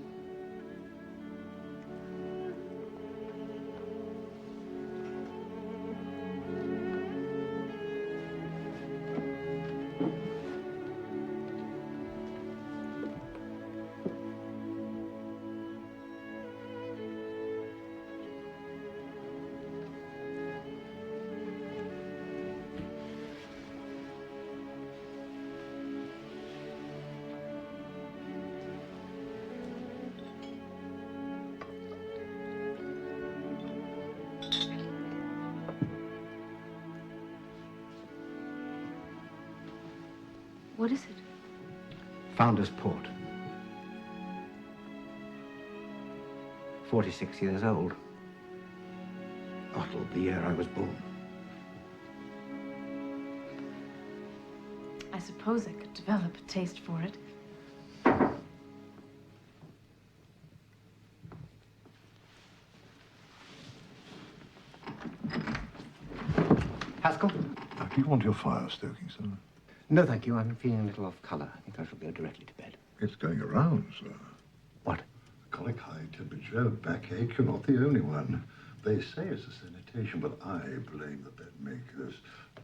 What is it? Founder's Port. 46 years old. Bottled the year I was born. I suppose I could develop a taste for it. Haskell? Do you want your fire stoking, sir? No, thank you. I'm feeling a little off colour. I think I shall go directly to bed. It's going around, sir. What? Colic, high temperature, backache. You're not the only one. They say it's a sanitation, but I blame the bed makers.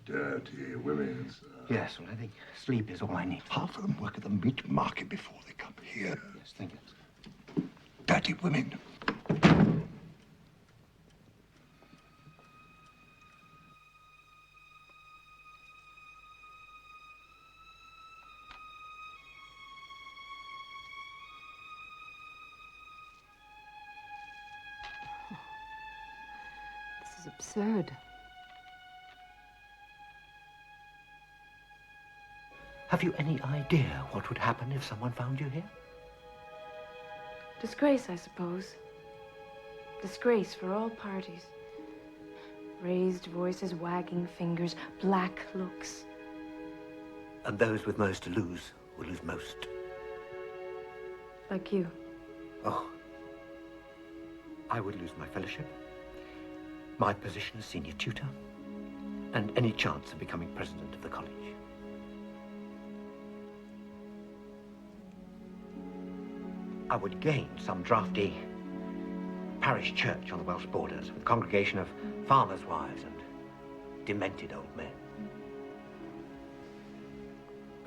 Dirty women, sir. Yes, well, I think sleep is all I need. Half of them work at the meat market before they come here. Yes, thank you. Dirty women. This is absurd. Have you any idea what would happen if someone found you here? Disgrace, I suppose. Disgrace for all parties. Raised voices, wagging fingers, black looks. And those with most to lose will lose most. Like you. Oh. I would lose my fellowship, my position as senior tutor, and any chance of becoming president of the college. I would gain some drafty parish church on the Welsh borders with a congregation of farmers' wives and demented old men.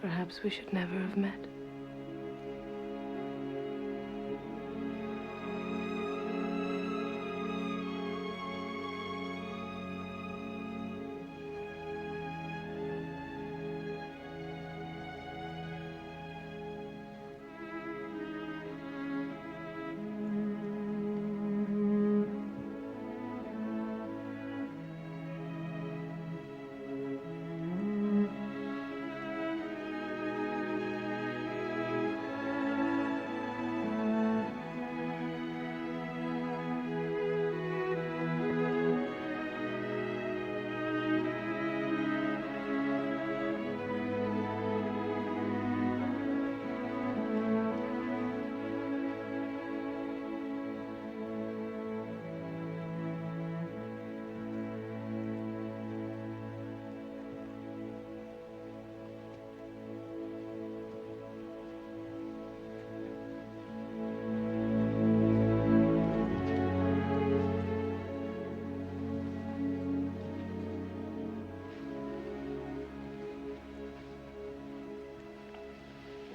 Perhaps we should never have met.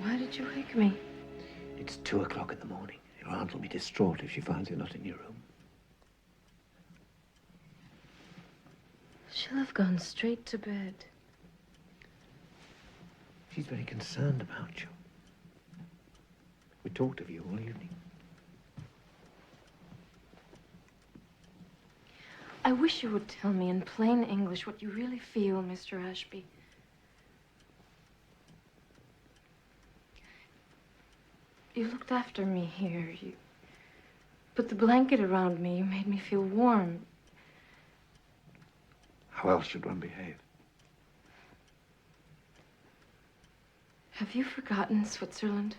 Why did you wake me? It's 2 o'clock in the morning. Your aunt will be distraught if she finds you're not in your room. She'll have gone straight to bed. She's very concerned about you. We talked of you all evening. I wish you would tell me in plain English what you really feel, Mr. Ashby. You looked after me here. You put the blanket around me. You made me feel warm. How else should one behave? Have you forgotten Switzerland?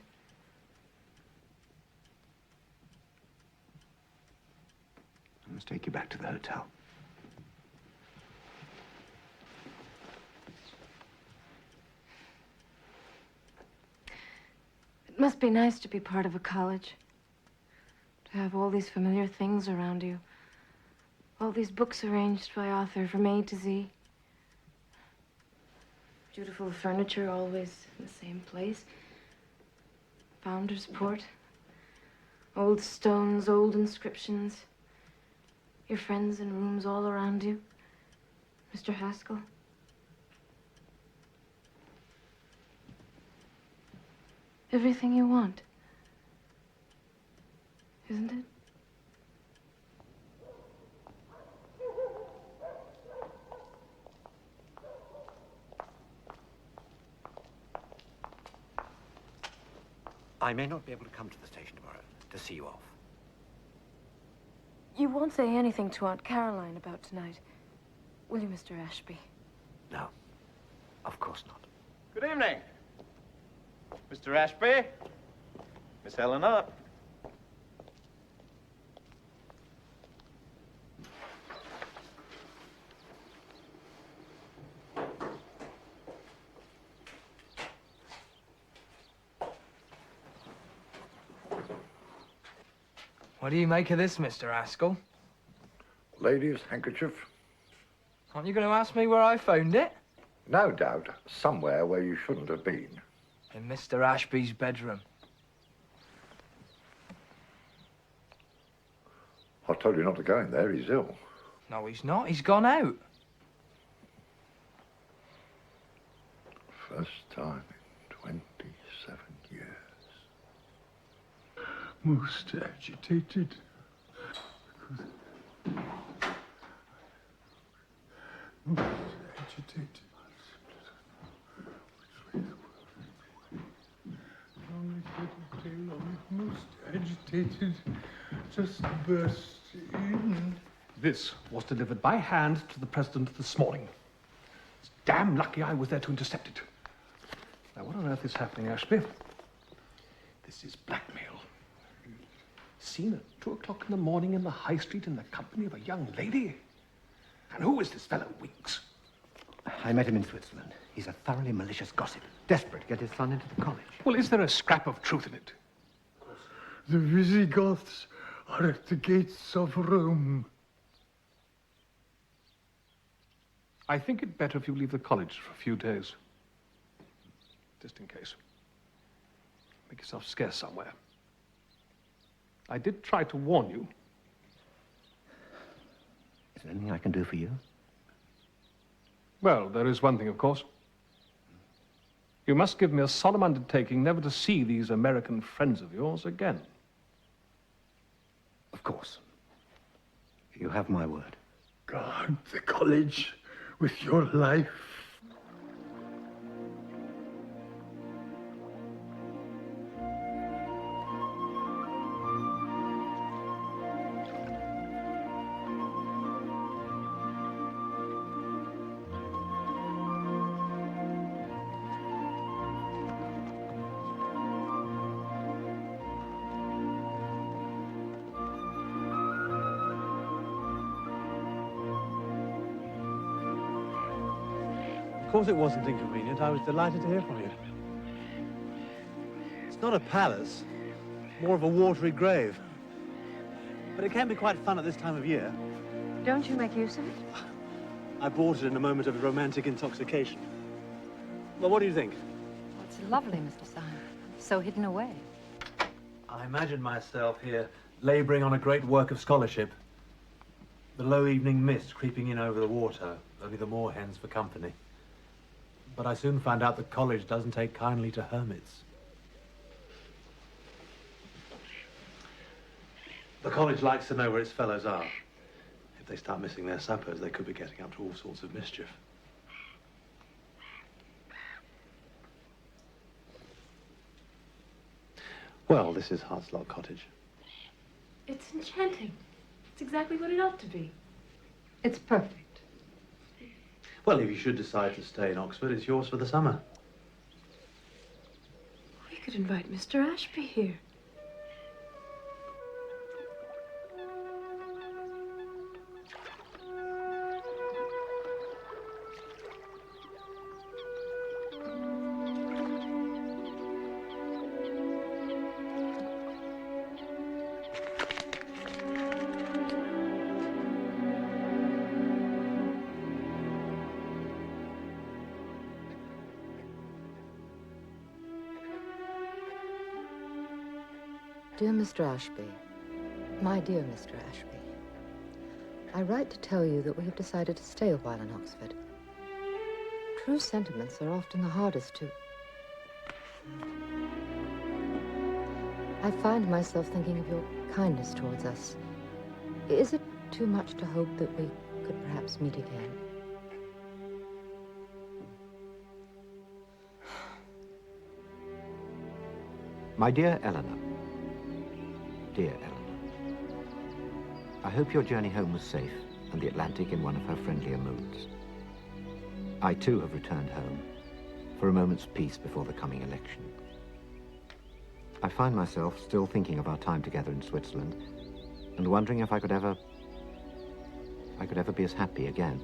I must take you back to the hotel. It must be nice to be part of a college. To have all these familiar things around you. All these books arranged by author from A to Z. Beautiful furniture always in the same place. Founder's Port. Old stones, old inscriptions. Your friends in rooms all around you. Mr. Haskell. Everything you want. Isn't it? I may not be able to come to the station tomorrow to see you off. You won't say anything to Aunt Caroline about tonight, will you, Mr. Ashby? No, of course not. Good evening. Mr. Ashby, Miss Elinor. What do you make of this, Mr. Haskell? Lady's handkerchief? Aren't you going to ask me where I found it? No doubt, somewhere where you shouldn't have been. In Mr. Ashby's bedroom. I told you not to go in there, he's ill. No, he's not. He's gone out. First time in 27 years. Most agitated. Most agitated. Most agitated. Just burst in. This was delivered by hand to the President this morning. It's damn lucky I was there to intercept it. Now, what on earth is happening, Ashby? This is blackmail. Seen at 2 o'clock in the morning in the High Street in the company of a young lady? And who is this fellow, Weeks? I met him in Switzerland. He's a thoroughly malicious gossip, desperate to get his son into the college. Well, is there a scrap of truth in it? The Visigoths are at the gates of Rome. I think it better if you leave the college for a few days. Just in case. Make yourself scarce somewhere. I did try to warn you. Is there anything I can do for you? Well, there is one thing, of course. You must give me a solemn undertaking never to see these American friends of yours again. Of course. You have my word. Guard the college with your life. Of course it wasn't inconvenient. I was delighted to hear from you. It's not a palace, more of a watery grave. But it can be quite fun at this time of year. Don't you make use of it? I bought it in a moment of romantic intoxication. Well, what do you think? Well, it's lovely, Mr. Simon. So hidden away. I imagine myself here, labouring on a great work of scholarship. The low evening mist creeping in over the water, only the moorhens for company. But I soon found out that college doesn't take kindly to hermits. The college likes to know where its fellows are. If they start missing their suppers, they could be getting up to all sorts of mischief. Well, this is Hartslot Cottage. It's enchanting. It's exactly what it ought to be. It's perfect. Well, if you should decide to stay in Oxford, it's yours for the summer. We could invite Mr. Ashby here. Dear Mr. Ashby, my dear Mr. Ashby, I write to tell you that we have decided to stay a while in Oxford. True sentiments are often the hardest to... I find myself thinking of your kindness towards us. Is it too much to hope that we could perhaps meet again? My dear Eleanor, dear Eleanor, I hope your journey home was safe and the Atlantic in one of her friendlier moods. I too have returned home for a moment's peace before the coming election. I find myself still thinking of our time together in Switzerland and wondering if I could ever be as happy again.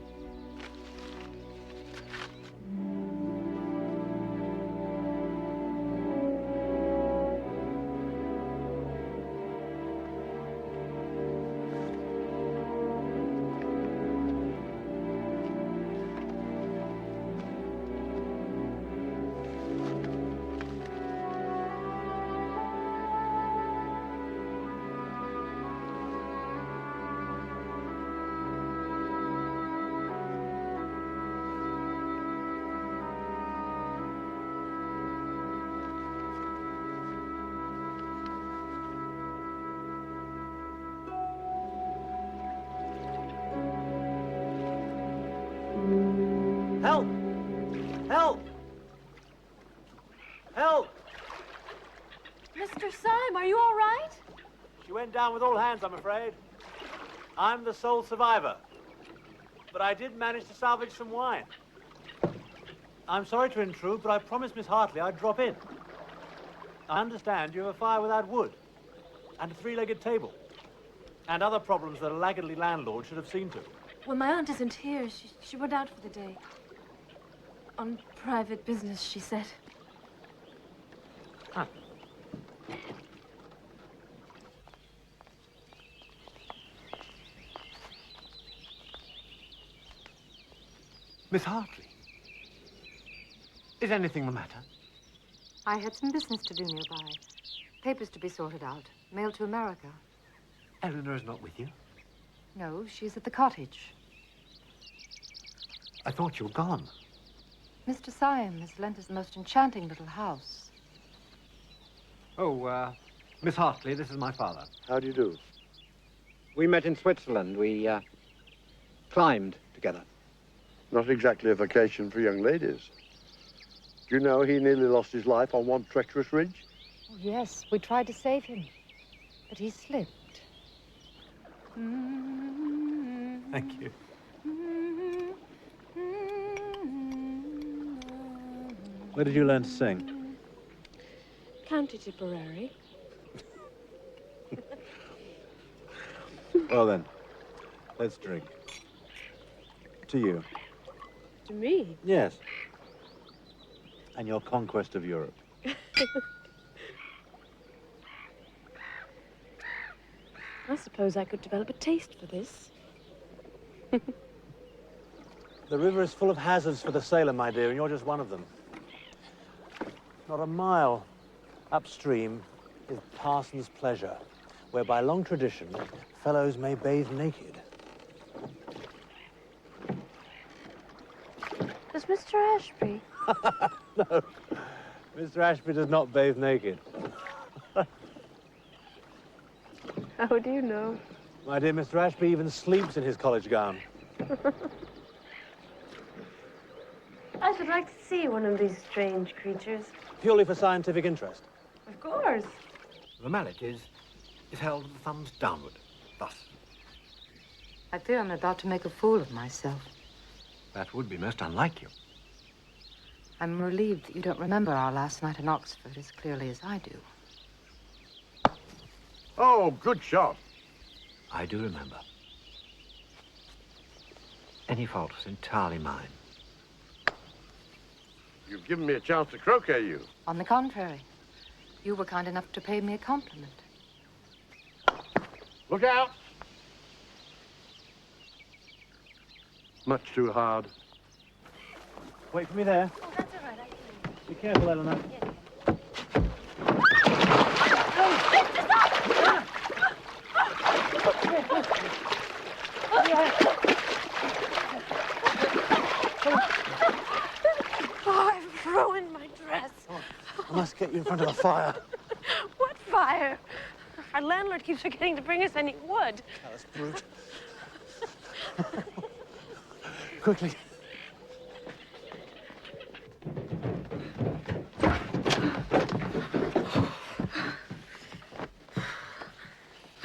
Help! Help! Help! Mr. Syme, are you all right? She went down with all hands, I'm afraid. I'm the sole survivor. But I did manage to salvage some wine. I'm sorry to intrude, but I promised Miss Hartley I'd drop in. I understand you have a fire without wood, and a three-legged table, and other problems that a laggardly landlord should have seen to. Well, my aunt isn't here. She went out for the day. On private business, she said. Huh. Miss Hartley, is anything the matter? I had some business to do nearby. Papers to be sorted out. Mailed to America. Eleanor is not with you? No, she's at the cottage. I thought you were gone. Mr. Syme has lent us the most enchanting little house. Oh, Miss Hartley, this is my father. How do you do? We met in Switzerland. We, climbed together. Not exactly a vacation for young ladies. Do you know he nearly lost his life on one treacherous ridge? Oh, yes, we tried to save him, but he slipped. Thank you. Where did you learn to sing? County Tipperary. Well then, let's drink. To you. To me? Yes. And your conquest of Europe. I suppose I could develop a taste for this. The river is full of hazards for the sailor, my dear, and you're just one of them. Not a mile upstream is Parson's Pleasure, where by long tradition, fellows may bathe naked. Does Mr. Ashby? No, Mr. Ashby does not bathe naked. How do you know? My dear Mr. Ashby even sleeps in his college gown. I should like to see one of these strange creatures. Purely for scientific interest. Of course. The mallet is held with the thumbs downward, thus. I fear I'm about to make a fool of myself. That would be most unlike you. I'm relieved that you don't remember our last night in Oxford as clearly as I do. Oh, good shot. I do remember. Any fault was entirely mine. You've given me a chance to croquet you. On the contrary, you were kind enough to pay me a compliment. Look out! Much too hard. Wait for me there. Oh, that's all right. I can. Be careful, Elinor. Oh, I've ruined my dress. I must get you in front of the fire. What fire? Our landlord keeps forgetting to bring us any wood. Callous brute. Quickly.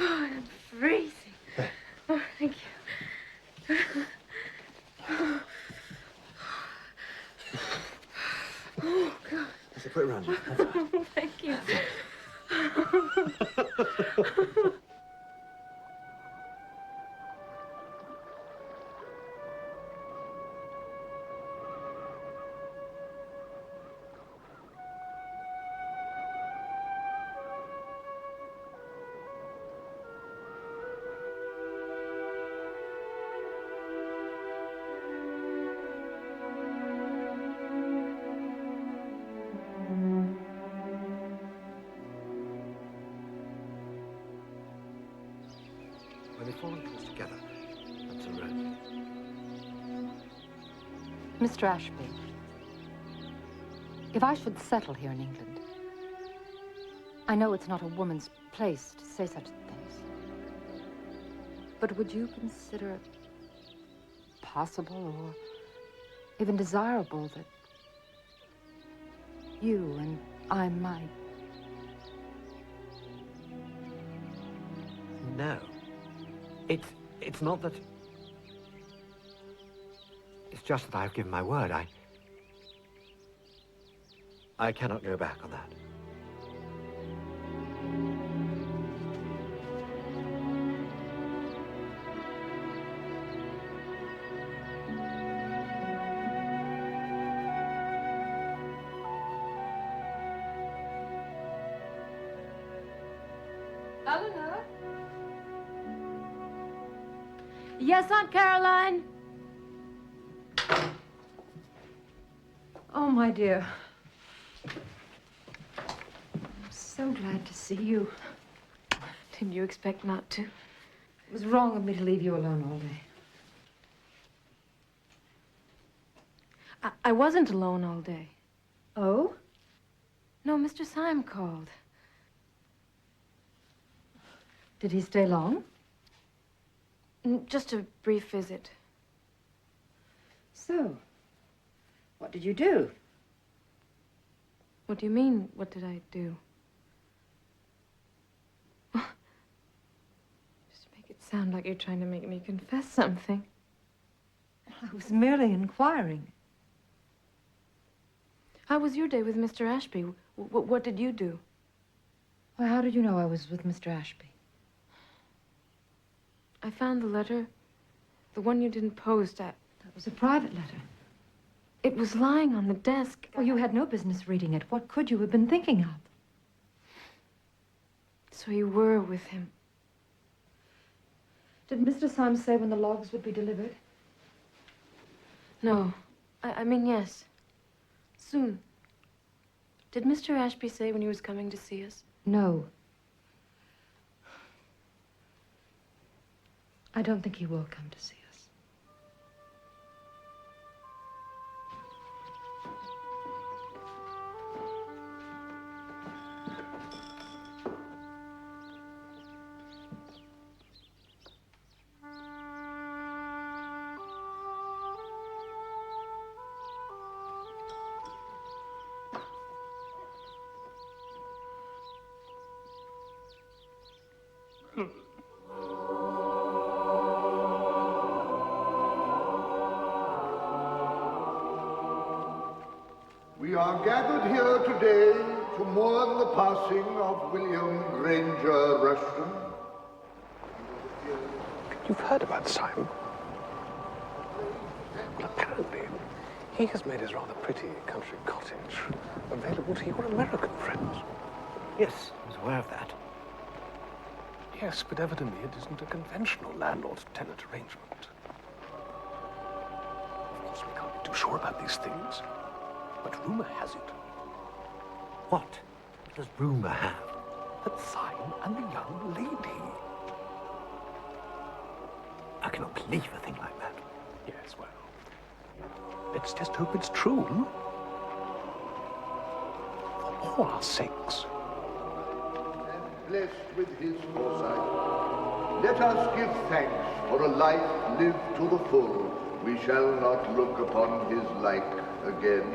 Oh, I'm freezing. Oh, thank you. Oh, God. Let's put it around you. Oh, thank you. When they fall close together, that's a rose. Mr. Ashby, if I should settle here in England, I know it's not a woman's place to say such things, but would you consider it possible or even desirable that you and I might? No. It's not that... It's just that I've given my word. I cannot go back on that. Elinor? Yes, Aunt Caroline? Oh, my dear. I'm so glad to see you. Didn't you expect not to? It was wrong of me to leave you alone all day. I wasn't alone all day. Oh? No, Mr. Syme called. Did he stay long? Just a brief visit. So, what did you do? What do you mean, what did I do? Just make it sound like you're trying to make me confess something. I was merely inquiring. How was your day with Mr. Ashby? What did you do? Well, how did you know I was with Mr. Ashby? I found the letter. The one you didn't post. That was a private letter. It was lying on the desk. Well, you had no business reading it. What could you have been thinking of? So you were with him. Did Mr. Syme say when the logs would be delivered? No. I mean, yes. Soon. Did Mr. Ashby say when he was coming to see us? No. I don't think he will come to see us. We are gathered here today to mourn the passing of William Granger Rushton. You've heard about Simon? Well, apparently, he has made his rather pretty country cottage available to your American friends. Yes, I was aware of that. Yes, but evidently it isn't a conventional landlord-tenant arrangement. Of course, we can't be too sure about these things, but rumor has it. What does rumor have? That Simon and the young lady. I cannot believe a thing like that. Yes, well, let's just hope it's true. For all our sakes. Blessed with his foresight, let us give thanks for a life lived to the full. We shall not look upon his like again.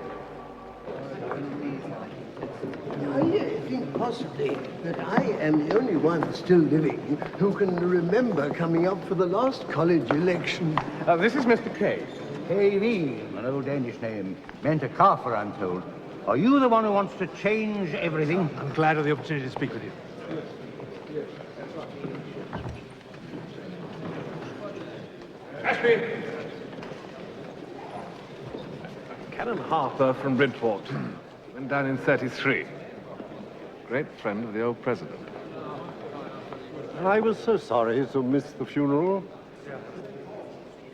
I think possibly that I am the only one still living who can remember coming up for the last college election. This is Mr. K. K.V., an old Danish name. Meant a Carfer, I'm told. Are you the one who wants to change everything? I'm glad of the opportunity to speak with you. Ashby! Canon Harper from Bridport. Went down in 33. Great friend of the old president. I was so sorry to miss the funeral.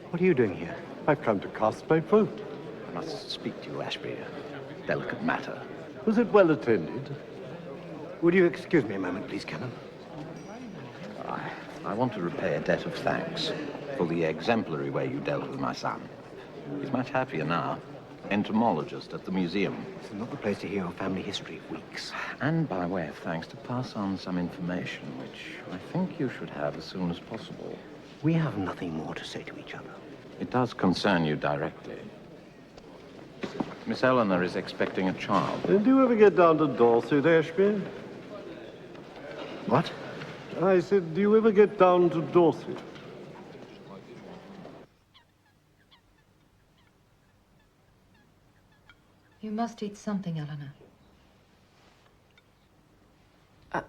What are you doing here? I've come to cast my vote. I must speak to you, Ashby. A delicate matter. Was it well attended? Would you excuse me a moment, please, Canon? I want to repay a debt of thanks for the exemplary way you dealt with my son. He's much happier now. Entomologist at the museum. It's not the place to hear your family history of weeks. And by way of thanks, to pass on some information, which I think you should have as soon as possible. We have nothing more to say to each other. It does concern you directly. Miss Elinor is expecting a child. Do you ever get down to Dorset, Ashby? What? I said, do you ever get down to Dorset? You must eat something, Eleanor.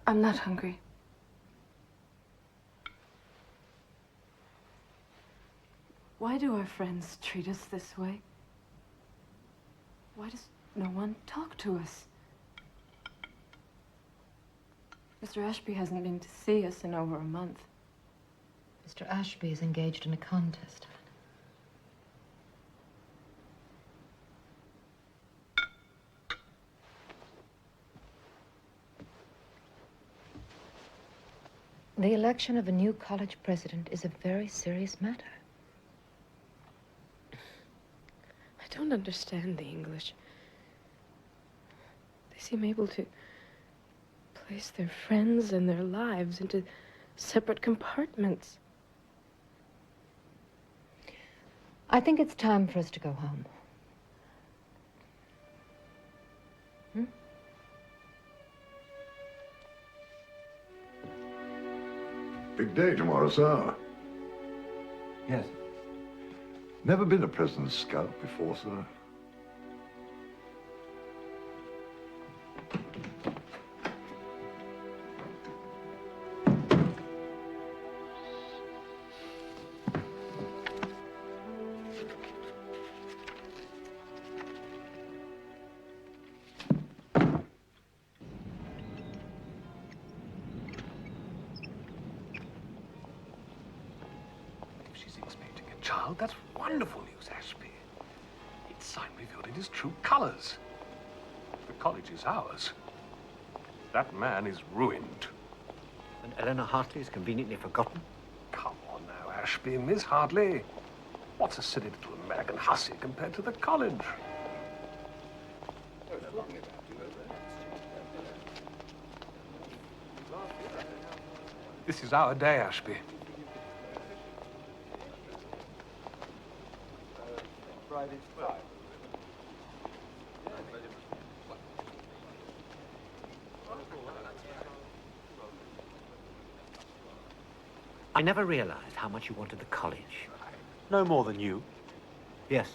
I'm not hungry. Why do our friends treat us this way? Why does no one talk to us? Mr. Ashby hasn't been to see us in over a month. Mr. Ashby is engaged in a contest. The election of a new college president is a very serious matter. I don't understand the English. They seem able to place their friends and their lives into separate compartments. I think it's time for us to go home. Big day tomorrow, sir. Yes. Never been a President's Scout before, sir. Child, that's wonderful news, Ashby. It's sign revealed in his true colors. The college is ours. That man is ruined. And Elinor Hartley is conveniently forgotten? Come on now, Ashby. Miss Hartley. What's a silly little American hussy compared to the college? This is our day, Ashby. I never realized how much you wanted the college. No more than you. Yes.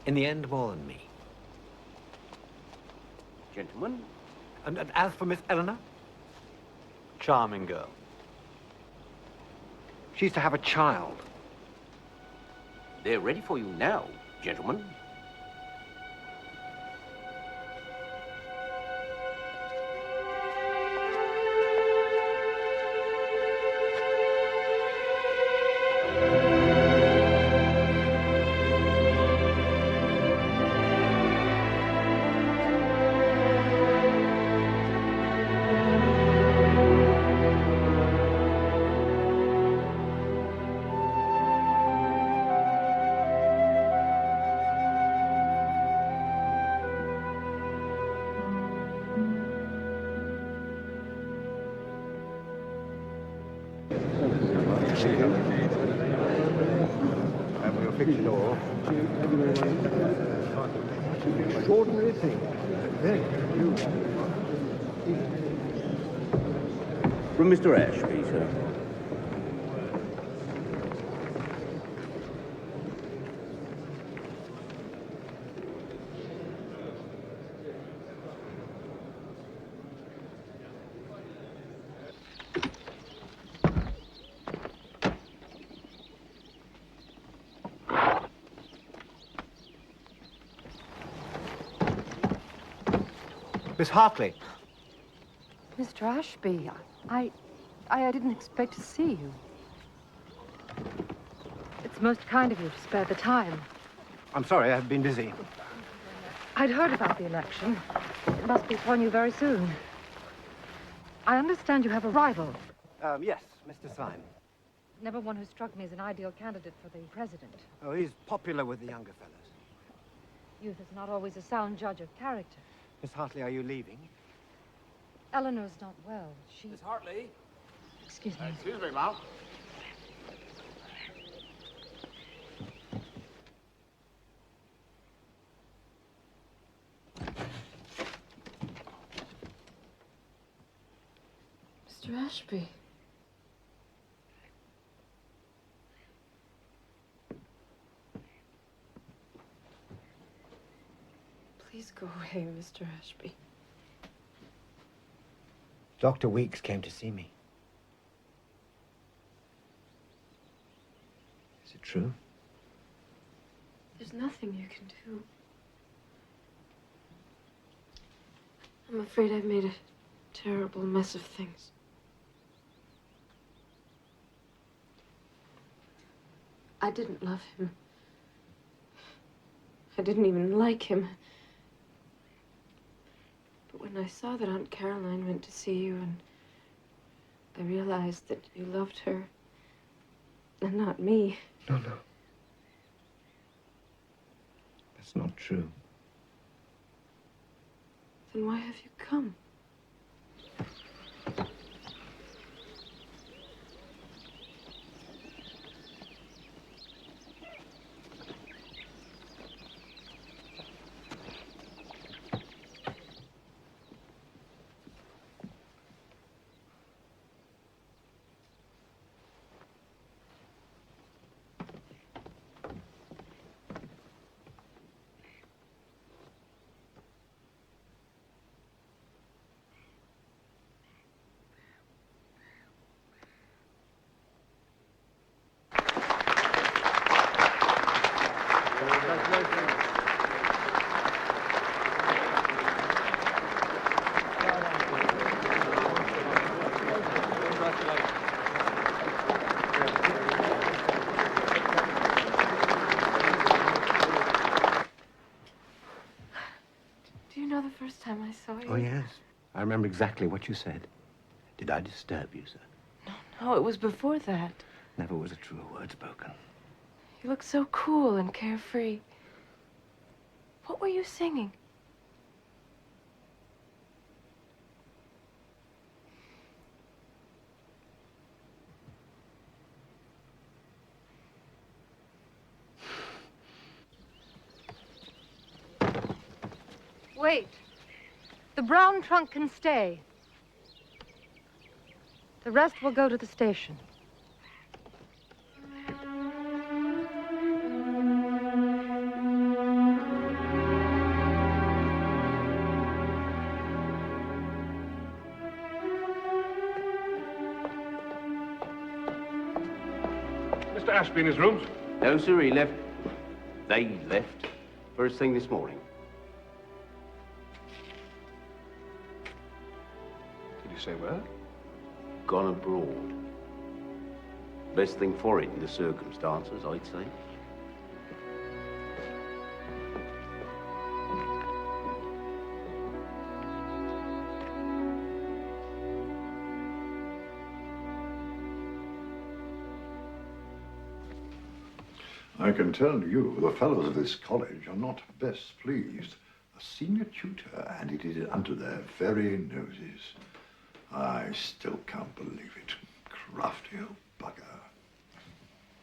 In the end, more than me. gentlemen. And as for Miss Elinor? Charming girl. She's to have a child. They're ready for you now, gentlemen. And we'll fix it all. Extraordinary thing. Very beautiful. From Mr. Ashby, sir. Miss Hartley. Mr. Ashby, I didn't expect to see you. It's most kind of you to spare the time. I'm sorry, I've been busy. I'd heard about the election. It must be upon you very soon. I understand you have a rival. Yes, Mr. Syme. Never one who struck me as an ideal candidate for the president. Oh, he's popular with the younger fellows. Youth is not always a sound judge of character. Miss Hartley, are you leaving? Eleanor's not well. She... Miss Hartley? Excuse me. Excuse me, ma'am. Mr. Ashby. Please go away, Mr. Ashby. Dr. Weeks came to see me. Is it true? There's nothing you can do. I'm afraid I've made a terrible mess of things. I didn't love him. I didn't even like him. But when I saw that Aunt Caroline went to see you, and I realized that you loved her and not me. No. That's not true. Then why have you come? Do you know the first time I saw you? Oh, yes. I remember exactly what you said. Did I disturb you, sir? No, it was before that. Never was a truer word spoken. You looked so cool and carefree. What were you singing? Wait. The brown trunk can stay. The rest will go to the station. Ashby in his rooms? No, sir, he left. They left first thing this morning. Did you say where? Gone abroad. Best thing for it in the circumstances, I'd say. I can tell you, the fellows of this college are not best pleased. A senior tutor, and it is under their very noses. I still can't believe it. Crafty old bugger.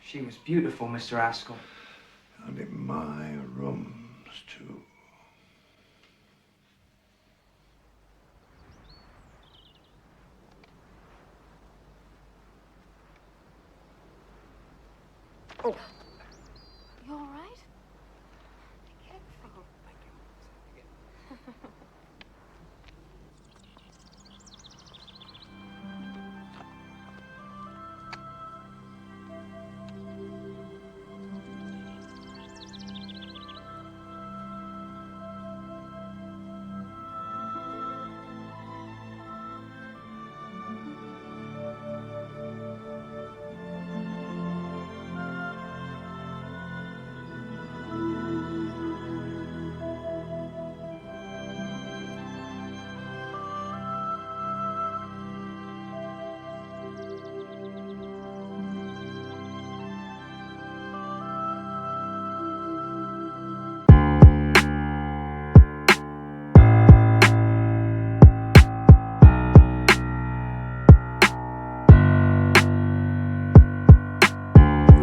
She was beautiful, Mr. Askell. And in my rooms, too. Oh. You all right? Be careful.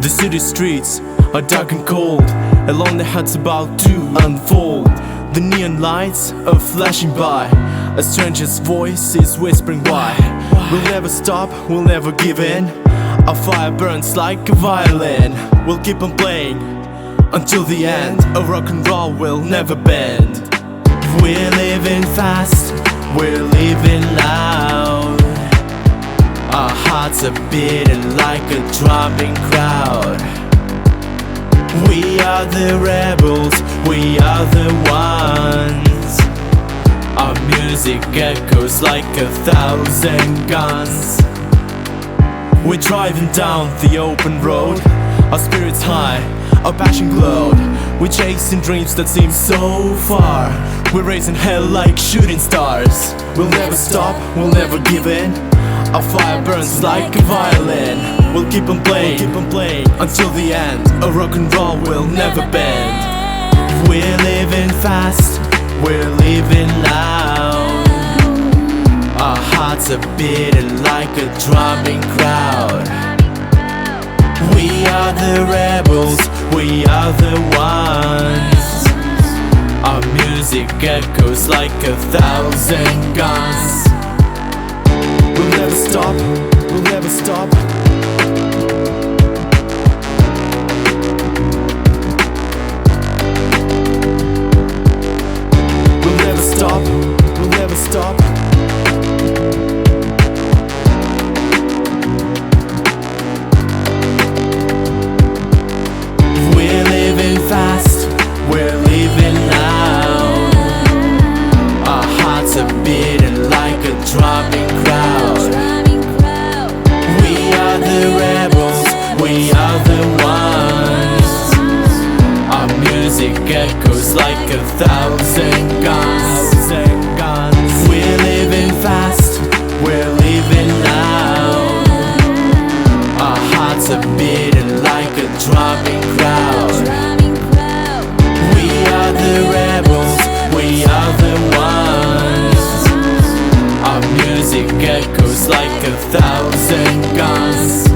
The city streets are dark and cold. A lonely heart's about to unfold. The neon lights are flashing by. A stranger's voice is whispering why. We'll never stop, we'll never give in. Our fire burns like a violin. We'll keep on playing until the end. A rock and roll will never bend. We're living fast, we're living loud. Our hearts are beating like a drumming crowd. We are the rebels, we are the ones. Our music echoes like 1,000 guns. We're driving down the open road. Our spirits high, our passion glowed. We're chasing dreams that seem so far. We're raising hell like shooting stars. We'll never stop, we'll never give in. Our fire burns like a violin. We'll keep on playing until the end. A rock and roll will never bend. We're living fast, we're living loud. Our hearts are beating like a drumming crowd. We are the rebels, we are the ones. Our music echoes like 1,000 guns. We'll never stop, we'll never stop. We'll never stop, we'll never stop. We're living fast, we're living loud. Our hearts are beating like a drumming crowd. We are the rebels, we are the ones. Our music echoes like 1,000 guns. We're living fast, we're living loud. Our hearts are beating like a drumming crowd. We are the rebels, we are the ones. Our music echoes like 1,000 guns.